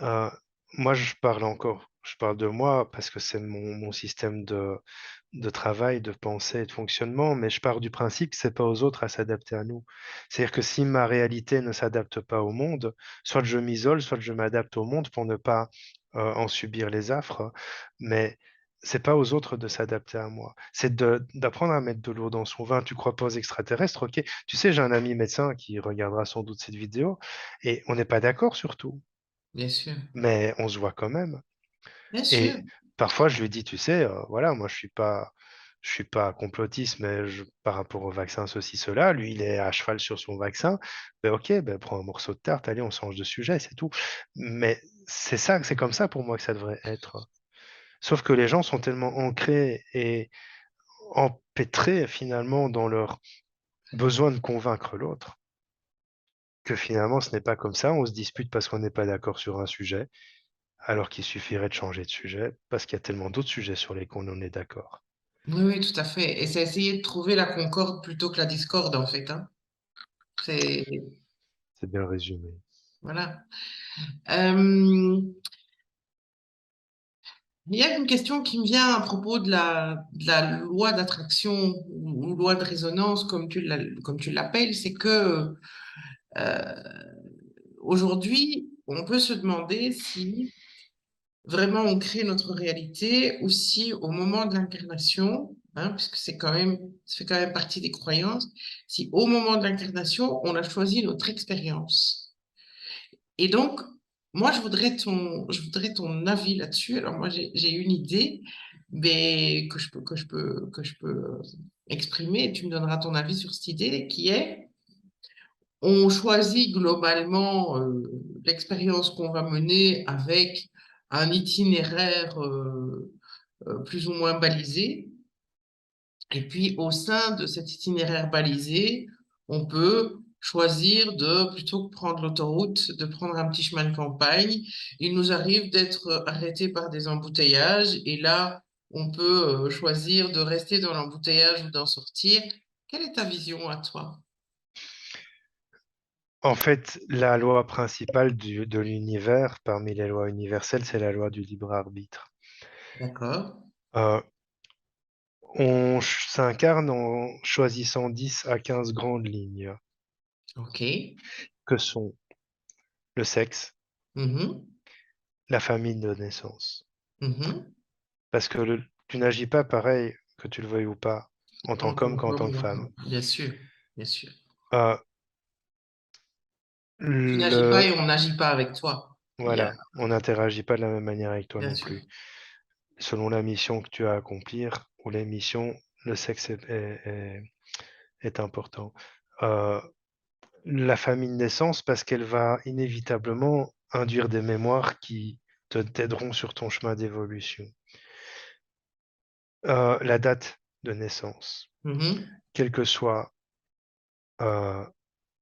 euh, moi, je parle de moi parce que c'est mon système de travail, de pensée et de fonctionnement, mais je pars du principe que c'est pas aux autres à s'adapter à nous. C'est-à-dire que si ma réalité ne s'adapte pas au monde, soit je m'isole, soit je m'adapte au monde pour ne pas en subir les affres, mais c'est pas aux autres de s'adapter à moi. C'est d'apprendre à mettre de l'eau dans son vin. Tu crois pas aux extraterrestres, ok. Tu sais, j'ai un ami médecin qui regardera sans doute cette vidéo et on n'est pas d'accord sur tout, Bien sûr. mais on se voit quand même. Bien sûr. Et parfois, je lui dis, tu sais, voilà, moi, je suis pas complotiste, mais par rapport au vaccin, ceci, cela, lui, il est à cheval sur son vaccin. Ben, ok, ben, prends un morceau de tarte, allez, on change de sujet, c'est tout. Mais c'est ça, c'est comme ça pour moi que ça devrait être. Sauf que les gens sont tellement ancrés et empêtrés finalement dans leur besoin de convaincre l'autre que finalement ce n'est pas comme ça. On se dispute parce qu'on n'est pas d'accord sur un sujet, alors qu'il suffirait de changer de sujet parce qu'il y a tellement d'autres sujets sur lesquels on est d'accord. Oui, oui, tout à fait. Et c'est essayer de trouver la concorde plutôt que la discorde, en fait, hein. C'est, C'est bien résumé. voilà. Euh, il y a une question qui me vient à propos de la loi d'attraction ou loi de résonance, comme tu l'appelles, c'est que euh, aujourd'hui, on peut se demander si vraiment on crée notre réalité ou si au moment de l'incarnation, hein, puisque c'est quand même, ça fait quand même partie des croyances, si au moment de l'incarnation, on a choisi notre expérience. Et donc, moi, je voudrais ton avis là-dessus. Alors moi, j'ai une idée, mais que je peux exprimer, et tu me donneras ton avis sur cette idée, qui est, on choisit globalement l'expérience qu'on va mener avec un itinéraire plus ou moins balisé. Et puis, au sein de cet itinéraire balisé, on peut choisir de, plutôt que prendre l'autoroute, de prendre un petit chemin de campagne. Il nous arrive d'être arrêté par des embouteillages et là, on peut choisir de rester dans l'embouteillage ou d'en sortir. Quelle est ta vision à toi? En fait, la loi principale de l'univers, parmi les lois universelles, c'est la loi du libre arbitre. D'accord? Euh, s'incarne en choisissant 10 à 15 grandes lignes, Ok. que sont le sexe, Mhm. la famille de naissance. Mhm. Parce que tu n'agis pas pareil, que tu le veuilles ou pas, en tant En qu'homme tant qu'en qu'homme tant que ou en femme. tant- Bien sûr, bien sûr. Euh, Tu n'agis pas le, et on n'agit pas avec toi. Il y a, voilà, on n'interagit pas de la même manière avec toi bien non sûr. plus. Selon la mission que tu as à accomplir ou les missions, le sexe est important. Euh, la famille de naissance, parce qu'elle va inévitablement induire des mémoires qui te t'aideront sur ton chemin d'évolution. La date de naissance, Mhm. quelle que soit euh,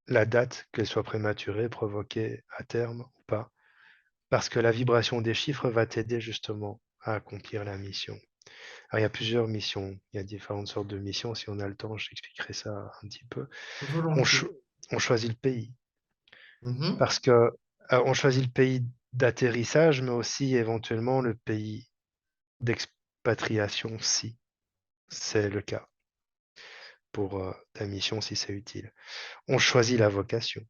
la date, qu'elle soit prématurée, provoquée à terme ou pas, parce que la vibration des chiffres va t'aider justement à accomplir la mission. Alors, il y a plusieurs missions, il y a différentes sortes de missions. Si on a le temps, je t'expliquerai ça un petit peu. On, Volontiers. cho- on choisit le pays Mhm. parce que on choisit le pays d'atterrissage, mais aussi éventuellement le pays d'expatriation si c'est le cas pour ta mission, si c'est utile. On choisit la vocation,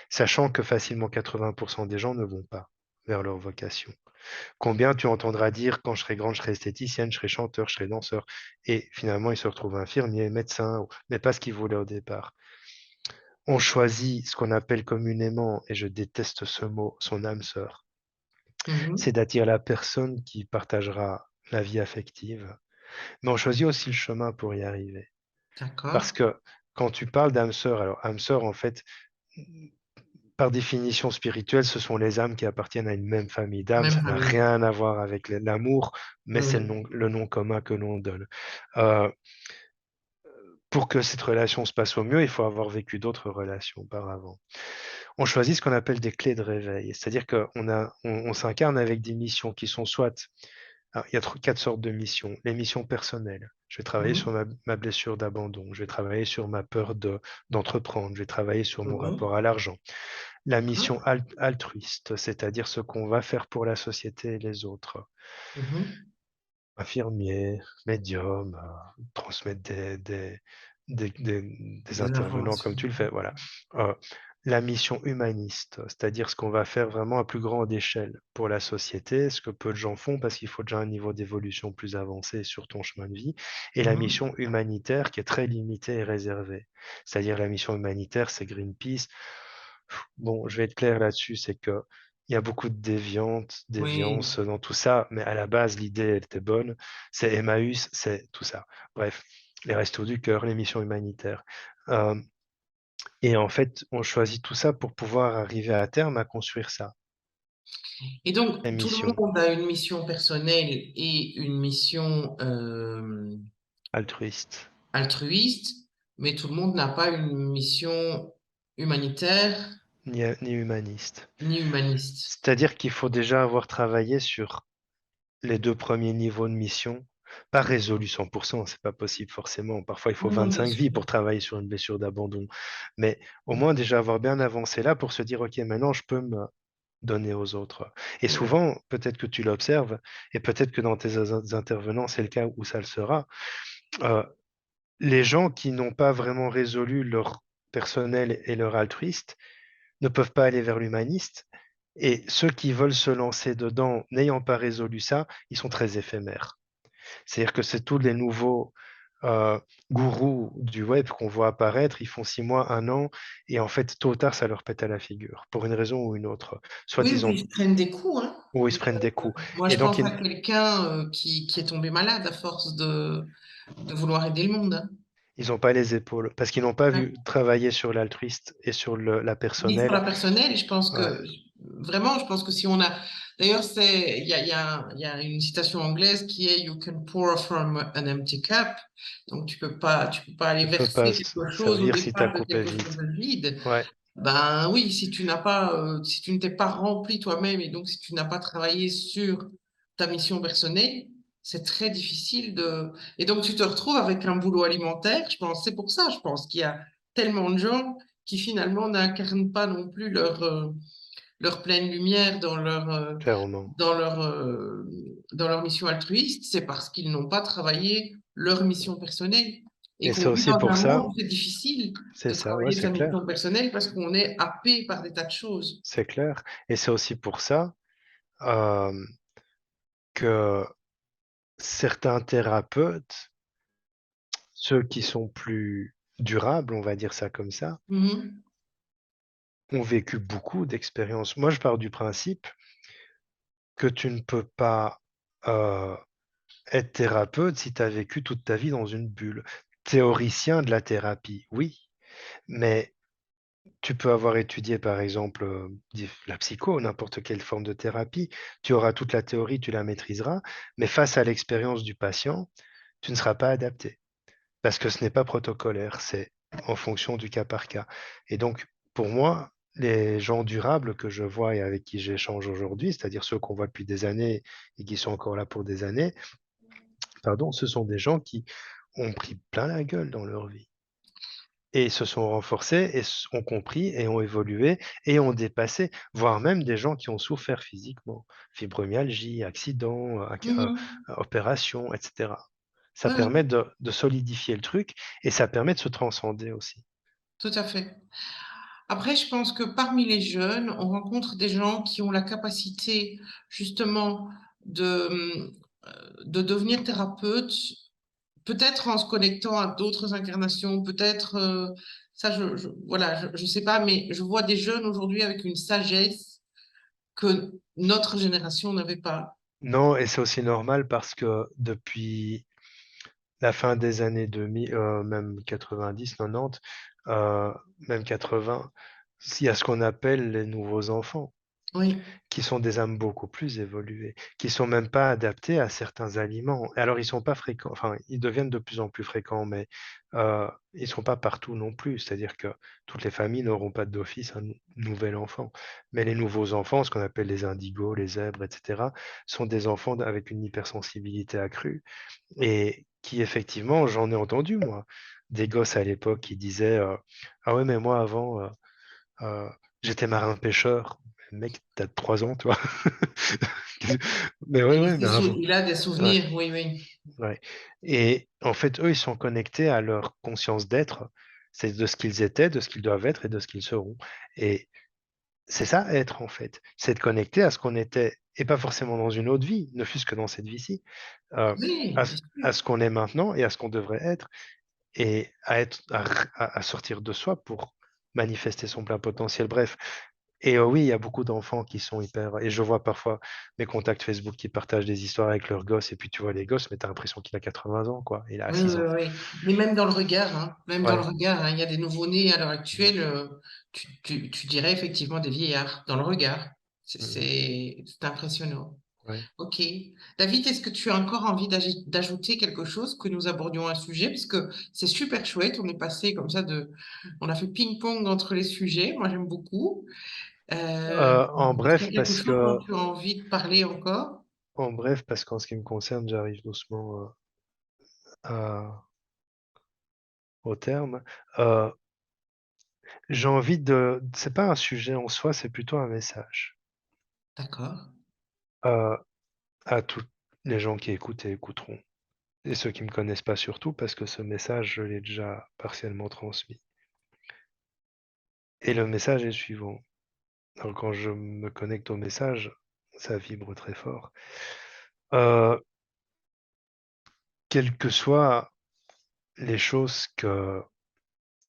sachant que facilement 80% des gens ne vont pas vers leur vocation. Combien tu entendras dire quand je serai grande, je serai esthéticienne, je serai chanteur, je serai danseur, et finalement ils se retrouvent infirmiers, médecins, mais pas ce qu'ils voulaient au départ. On choisit ce qu'on appelle communément, et je déteste ce mot, son âme sœur. C'est Mhm. d'attirer la personne qui partagera la vie affective, mais on choisit aussi le chemin pour y arriver. Parce D'accord. que quand tu parles d'âme sœur, alors âme sœur, en fait, par définition spirituelle, ce sont les âmes qui appartiennent à une même famille d'âmes. Même Ça n'a famille. rien à voir avec l'amour, mais Oui, c'est oui. le nom commun que l'on donne. Euh, pour que cette relation se passe au mieux, il faut avoir vécu d'autres relations auparavant. On choisit ce qu'on appelle des clés de réveil, c'est-à-dire qu'on s'incarne avec des missions qui sont soit, alors, il y a quatre sortes de missions. Les missions personnelles. Je vais travailler sur Mhm, ma blessure d'abandon. Je vais travailler sur ma peur d'entreprendre. Je vais travailler sur mon mhm, rapport à l'argent. La mission mhm, altruiste, c'est-à-dire ce qu'on va faire pour la société et les autres. mhm. Infirmier, médium, transmettre des Des intervenants comme informations. tu le fais, voilà. Euh, la mission humaniste, c'est-à-dire ce qu'on va faire vraiment à plus grande échelle pour la société, ce que peu de gens font parce qu'il faut déjà un niveau d'évolution plus avancé sur ton chemin de vie, et la Mhm. mission humanitaire qui est très limitée et réservée. C'est-à-dire la mission humanitaire, c'est Greenpeace. Bon, je vais être clair là-dessus, c'est que il y a beaucoup de Oui. déviance dans tout ça, mais à la base, l'idée, elle était bonne. C'est Emmaüs, c'est tout ça. Bref, les Restos du Cœur, les missions humanitaires. Euh, et en fait, on choisit tout ça pour pouvoir arriver à terme à construire ça. Et Les donc, tout le missions monde a une mission personnelle et une mission altruistes, altruiste, mais tout le monde n'a pas une mission humanitaire ni humanistes. ni humaniste. C'est-à-dire qu'il faut déjà avoir travaillé sur les deux premiers niveaux de mission, pas résolu 100%, c'est pas possible forcément. Parfois, il faut Non, non, bien 25 sûr. vies pour travailler sur une blessure d'abandon. Mais au moins déjà avoir bien avancé là pour se dire, OK, maintenant, je peux me donner aux autres. Et Ouais. souvent, peut-être que tu l'observes, et peut-être que dans tes intervenants, c'est le cas où ça le sera, euh, les gens qui n'ont pas vraiment résolu leur personnel et leur altruiste ne peuvent pas aller vers l'humaniste. Et ceux qui veulent se lancer dedans, n'ayant pas résolu ça, ils sont très éphémères. C'est-à-dire que c'est tous les nouveaux euh, gourous du web qu'on voit apparaître, ils font 6 mois, un an, et en fait, tôt ou tard, ça leur pète à la figure, pour une raison ou une autre. Soit Oui, ils puis ont, ils se prennent des coups, hein. ou ils se prennent des coups, Moi, et je donc pense à quelqu'un qui est tombé malade à force de vouloir aider le monde, hein. ils n'ont pas les épaules, parce qu'ils n'ont pas Ouais. vu travailler sur l'altruiste et sur la Ni sur personnelle. la personnelle, je pense Ouais, que, vraiment, je pense que si on a, d'ailleurs, il y a une citation anglaise qui est You can pour from an empty cup. Donc, tu peux pas aller tu peux pas verser quelque chose au servir si ta départ de coupe est quelque vide. chose de vide. Ouais, Ben oui, si tu n'as pas, si tu ne t'es pas rempli toi-même et donc si tu n'as pas travaillé sur ta mission personnelle, c'est très difficile de. Et donc tu te retrouves avec un boulot alimentaire. Je pense, c'est pour ça, je pense qu'il y a tellement de gens qui finalement n'incarnent pas non plus leur pleine lumière clairement. dans leur, euh, dans leur mission altruiste. C'est parce qu'ils n'ont pas travaillé leur mission personnelle. Et Et qu'on c'est vit aussi dans pour un ça, monde où c'est difficile c'est de ça, ouais, travailler c'est sa mission clair, personnelle parce qu'on est happé par des tas de choses. c'est clair. Et c'est aussi pour ça euh, que certains thérapeutes, ceux qui sont plus durables, on va dire ça comme ça, Mhm. ont vécu beaucoup d'expériences. Moi, je pars du principe que tu ne peux pas euh, être thérapeute si tu as vécu toute ta vie dans une bulle. Théoricien de la thérapie, oui, mais tu peux avoir étudié, par exemple, la psycho, n'importe quelle forme de thérapie, tu auras toute la théorie, tu la maîtriseras, mais face à l'expérience du patient, tu ne seras pas adapté. Parce que ce n'est pas protocolaire, c'est en fonction du cas par cas. Et donc, pour moi, les gens durables que je vois et avec qui j'échange aujourd'hui, c'est-à-dire ceux qu'on voit depuis des années et qui sont encore là pour des années, pardon, ce sont des gens qui ont pris plein la gueule dans leur vie et se sont renforcés et ont compris et ont évolué et ont dépassé, voire même des gens qui ont souffert physiquement, fibromyalgie, accident, Mhm. opération, etc. Ça Ouais, ouais, permet de solidifier le truc et ça permet de se transcender aussi. tout à fait. Après, je pense que parmi les jeunes, on rencontre des gens qui ont la capacité justement de devenir thérapeute, peut-être en se connectant à d'autres incarnations, peut-être, ça, voilà, je sais pas, mais je vois des jeunes aujourd'hui avec une sagesse que notre génération n'avait pas. Non, et c'est aussi normal parce que depuis la fin des années 2000, même 90, 90, même 80, il y a ce qu'on appelle les nouveaux enfants. Oui, qui sont des âmes beaucoup plus évoluées, qui sont même pas adaptées à certains aliments. Et alors, ils sont pas fréquents, enfin, ils deviennent de plus en plus fréquents, mais ils sont pas partout non plus. C'est-à-dire que toutes les familles n'auront pas d'office un nouvel enfant. Mais les nouveaux enfants, ce qu'on appelle les indigos, les zèbres, etc., sont des enfants avec une hypersensibilité accrue et qui, effectivement, j'en ai entendu, moi, des gosses à l'époque qui disaient ah ouais, mais moi, avant, euh, j'étais marin-pêcheur. Mec, t'as 3 ans, toi. Mais ouais, ouais, mais avant. il a des Ouais, souvenirs, oui, oui. ouais. Et en fait, eux, ils sont connectés à leur conscience d'être. C'est de ce qu'ils étaient, de ce qu'ils doivent être et de ce qu'ils seront. Et c'est ça, être, en fait. C'est être connecté à ce qu'on était, et pas forcément dans une autre vie, ne fût-ce que dans cette vie-ci, euh, Oui, à, bien sûr. à ce qu'on est maintenant et à ce qu'on devrait être, et à sortir de soi pour manifester son plein potentiel. Bref, et oui, il y a beaucoup d'enfants qui sont hyper. Et je vois parfois mes contacts Facebook qui partagent des histoires avec leurs gosses, et puis tu vois les gosses, mais tu as l'impression qu'il a 80 ans, quoi. Il a Oui, oui, 6 ans. oui. Mais même dans le regard, hein, même dans le Ouais. regard, hein, il y a des nouveau-nés à l'heure Mhm. actuelle, tu dirais effectivement des vieillards dans le regard. Mhm. C'est impressionnant. Ouais. Ok. David, est-ce que tu as encore envie d'ajouter quelque chose que nous abordions un sujet? Parce que c'est super chouette. On est passé comme ça on a fait ping-pong entre les sujets. Moi, j'aime beaucoup. En Est-ce qu'il bref, y a quelque parce chose dont que tu as envie de parler encore? qu'en ce qui me concerne, j'arrive doucement au terme. Euh, j'ai envie de. C'est pas un sujet en soi, c'est plutôt un message D'accord. euh, à tous les gens qui écoutent et écouteront. Et ceux qui me connaissent pas surtout, parce que ce message, je l'ai déjà partiellement transmis. Et le message est suivant. Alors, quand je me connecte au message, ça vibre très fort. Euh, Quelles que soient les choses que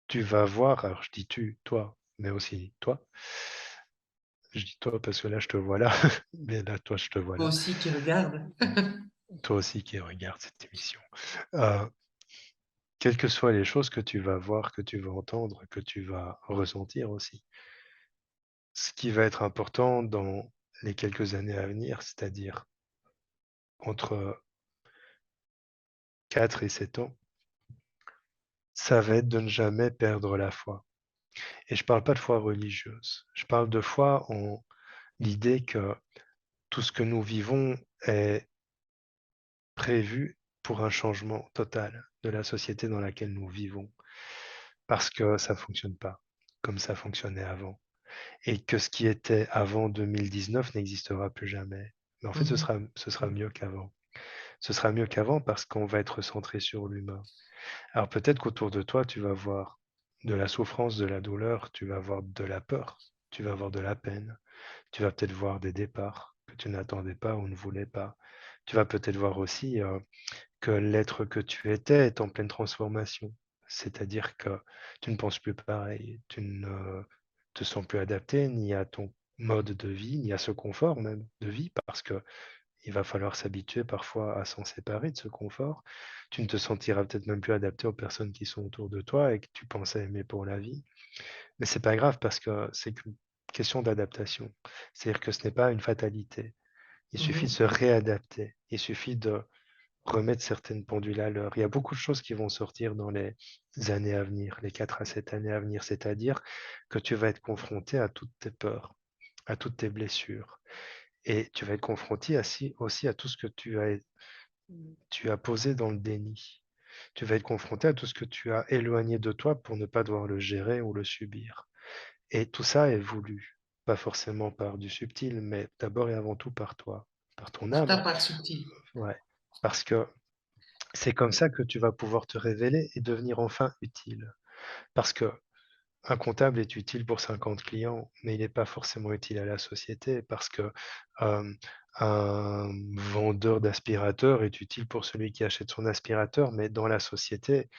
tu vas voir, alors je dis tu, toi, mais aussi toi. Je dis toi parce que là, je te vois là, mais là, toi, je te vois Toi là. aussi qui regarde. Toi aussi qui regarde cette émission. Euh, Quelles que soient les choses que tu vas voir, que tu vas entendre, que tu vas ressentir aussi. Ce qui va être important dans les quelques années à venir, c'est-à-dire entre 4 et 7 ans, ça va être de ne jamais perdre la foi. Et je parle pas de foi religieuse. Je parle de foi en l'idée que tout ce que nous vivons est prévu pour un changement total de la société dans laquelle nous vivons. Parce que ça fonctionne pas comme ça fonctionnait avant. Et que ce qui était avant 2019 n'existera plus jamais. Mais en fait, Mhm. ce sera mieux qu'avant. Ce sera mieux qu'avant parce qu'on va être centré sur l'humain. Alors peut-être qu'autour de toi, tu vas voir de la souffrance, de la douleur, tu vas voir de la peur, tu vas voir de la peine, tu vas peut-être voir des départs que tu n'attendais pas ou ne voulais pas. Tu vas peut-être voir aussi que l'être que tu étais est en pleine transformation. C'est-à-dire que tu ne penses plus pareil, tu ne te sens plus adapté ni à ton mode de vie, ni à ce confort même de vie, parce que il va falloir s'habituer parfois à s'en séparer de ce confort. Tu ne te sentiras peut-être même plus adapté aux personnes qui sont autour de toi et que tu pensais aimer pour la vie. Mais c'est pas grave parce que c'est qu'une question d'adaptation. C'est-à-dire que ce n'est pas une fatalité. Il suffit de Mhm. se réadapter. Il suffit de remettre certaines pendules à l'heure. Il y a beaucoup de choses qui vont sortir dans les années à venir, les 4 à 7 années à venir. C'est-à-dire que tu vas être confronté à toutes tes peurs, à toutes tes blessures. Et tu vas être confronté aussi à tout ce que tu as posé dans le déni. Tu vas être confronté à tout ce que tu as éloigné de toi pour ne pas devoir le gérer ou le subir. Et tout ça est voulu, pas forcément par du subtil, mais d'abord et avant tout par toi, par ton Par ta âme. part subtile. Ouais. Parce que c'est comme ça que tu vas pouvoir te révéler et devenir enfin utile. Parce que un comptable est utile pour 50 clients, mais il n'est pas forcément utile à la société parce que euh, un vendeur d'aspirateur est utile pour celui qui achète son aspirateur, mais dans la société,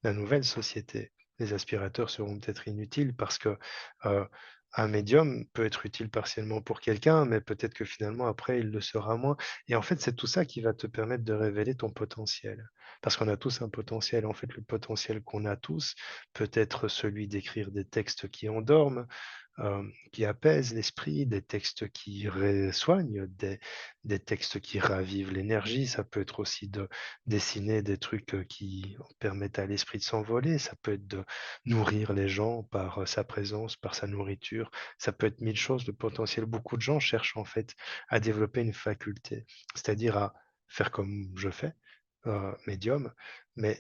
la nouvelle société, les aspirateurs seront peut-être inutiles parce que euh, un médium peut être utile partiellement pour quelqu'un, mais peut-être que finalement après il le sera moins. Et en fait, c'est tout ça qui va te permettre de révéler ton potentiel. Parce qu'on a tous un potentiel. En fait, le potentiel qu'on a tous peut être celui d'écrire des textes qui endorment, qui apaisent l'esprit, des textes qui soignent, des textes qui ravivent l'énergie. Ça peut être aussi de dessiner des trucs qui permettent à l'esprit de s'envoler. Ça peut être de nourrir les gens par sa présence, par sa nourriture. Ça peut être mille choses, le potentiel. Beaucoup de gens cherchent en fait à développer une faculté, c'est-à-dire à faire comme je fais, médium, mais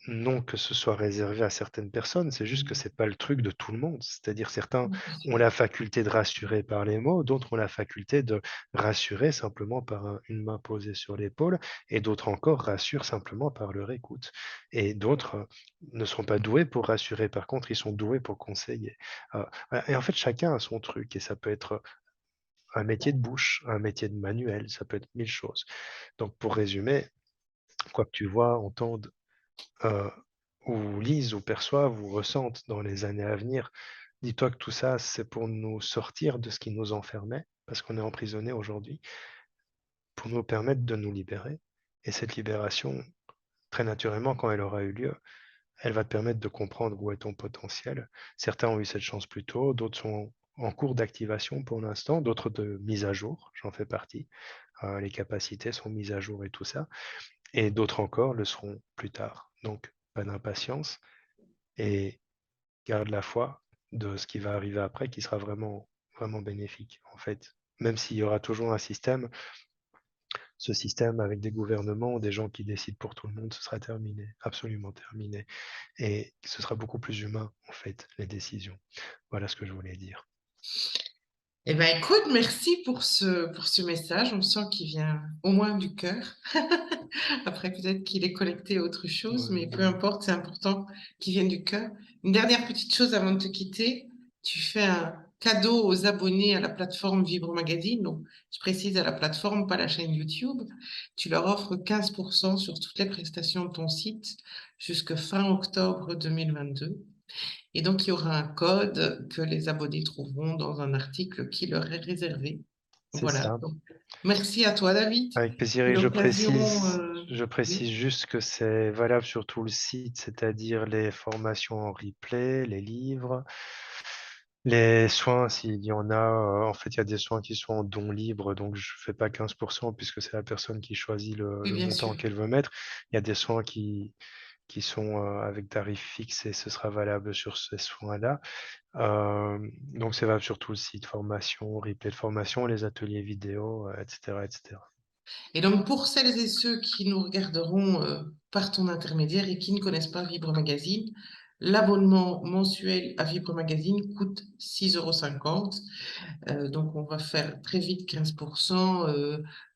non que ce soit réservé à certaines personnes, c'est juste que c'est pas le truc de tout le monde. C'est-à-dire certains Bien ont sûr. la faculté de rassurer par les mots, d'autres ont la faculté de rassurer simplement par une main posée sur l'épaule, et d'autres encore rassurent simplement par leur écoute. Et d'autres ne sont pas doués pour rassurer, par contre, ils sont doués pour conseiller. Voilà. Et en fait, chacun a son truc, et ça peut être un métier de bouche, un métier de manuel, ça peut être mille choses. Donc pour résumer, quoi que tu vois, entendes, euh, ou lisent ou perçoivent ou ressentent dans les années à venir, dis-toi que tout ça, c'est pour nous sortir de ce qui nous enfermait, parce qu'on est emprisonné aujourd'hui, pour nous permettre de nous libérer. Et cette libération, très naturellement, quand elle aura eu lieu, elle va te permettre de comprendre où est ton potentiel. Certains ont eu cette chance plus tôt, d'autres sont en cours d'activation pour l'instant, d'autres de mise à jour, j'en fais partie. Les capacités sont mises à jour et tout ça. Et d'autres encore le seront plus tard. Donc, pas d'impatience et garde la foi de ce qui va arriver après, qui sera vraiment, vraiment bénéfique, en fait. Même s'il y aura toujours un système, ce système avec des gouvernements, des gens qui décident pour tout le monde, ce sera terminé, absolument terminé. Et ce sera beaucoup plus humain, en fait, les décisions. Voilà ce que je voulais dire. Eh ben, écoute, merci pour ce message. On sent qu'il vient au moins du cœur. Après, peut-être qu'il est connecté à autre chose, mais peu Ouais. importe, c'est important qu'il vienne du cœur. Une dernière petite chose avant de te quitter. Tu fais un cadeau aux abonnés à la plateforme Vibre Magazine. Donc, je précise à la plateforme, pas la chaîne YouTube. Tu leur offres 15% sur toutes les prestations de ton site jusqu'à fin octobre 2022. Et donc, il y aura un code que les abonnés trouveront dans un article qui leur est réservé. C'est Voilà. ça. Donc, merci à toi, David. Avec plaisir, C'est et l'occasion. je précise Oui, juste que c'est valable sur tout le site, c'est-à-dire les formations en replay, les livres, les soins s'il y en a. En fait, il y a des soins qui sont en don libre, donc je fais pas 15% puisque c'est la personne qui choisit oui, le bien sûr. montant qu'elle veut mettre. Il y a des soins qui sont avec tarif fixe et ce sera valable sur ces soins-là. Donc c'est valable sur tout le site, formation, replay de formation, les ateliers vidéo, etc., etc. Et donc, pour celles et ceux qui nous regarderont par ton intermédiaire et qui ne connaissent pas Vibre Magazine, l'abonnement mensuel à Vibre Magazine coûte 6,50 €. Donc, on va faire très vite 15%.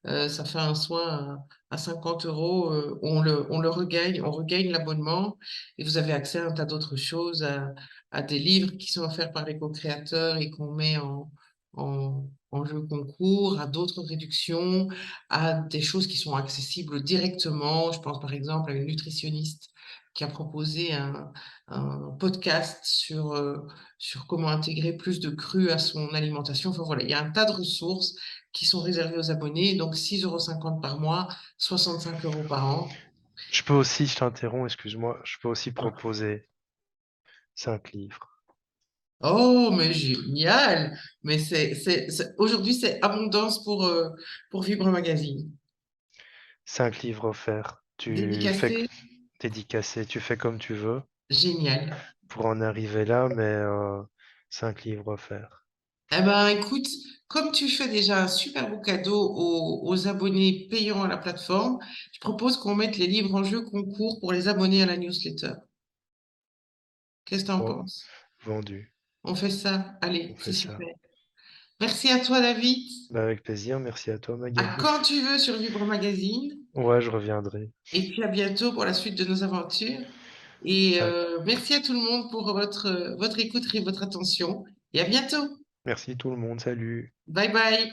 Ça fait un soin à 50 euros. On le regagne, on regagne l'abonnement et vous avez accès à un tas d'autres choses, à des livres qui sont offerts par les co-créateurs et qu'on met en jeu concours, à d'autres réductions, à des choses qui sont accessibles directement. Je pense par exemple à une nutritionniste qui a proposé un podcast sur comment intégrer plus de cru à son alimentation. Enfin voilà, il y a un tas de ressources qui sont réservées aux abonnés, donc 6,50 € par mois, 65 € par an. Je peux aussi, je t'interromps, excuse-moi, je peux aussi proposer 5 livres. Oh, mais génial! Mais aujourd'hui, c'est abondance pour Vivre Magazine. 5 livres offerts. Dédicacé, Dédicacés, tu fais comme tu veux génial. pour en arriver là, mais 5 livres offerts. Eh ben, écoute, comme tu fais déjà un super beau cadeau aux abonnés payants à la plateforme, je propose qu'on mette les livres en jeu concours pour les abonnés à la newsletter. Qu'est-ce que tu en Bon, penses? vendu. On fait ça? On Allez, c'est fait ça. super. Merci à toi, David. Bah, avec plaisir, merci à toi, À Magali. quand tu veux sur Libre Magazine. Ouais, je reviendrai. Et puis à bientôt pour la suite de nos aventures. Et Ah, merci à tout le monde pour votre écoute et votre attention. Et à bientôt. merci tout le monde, salut. Bye bye.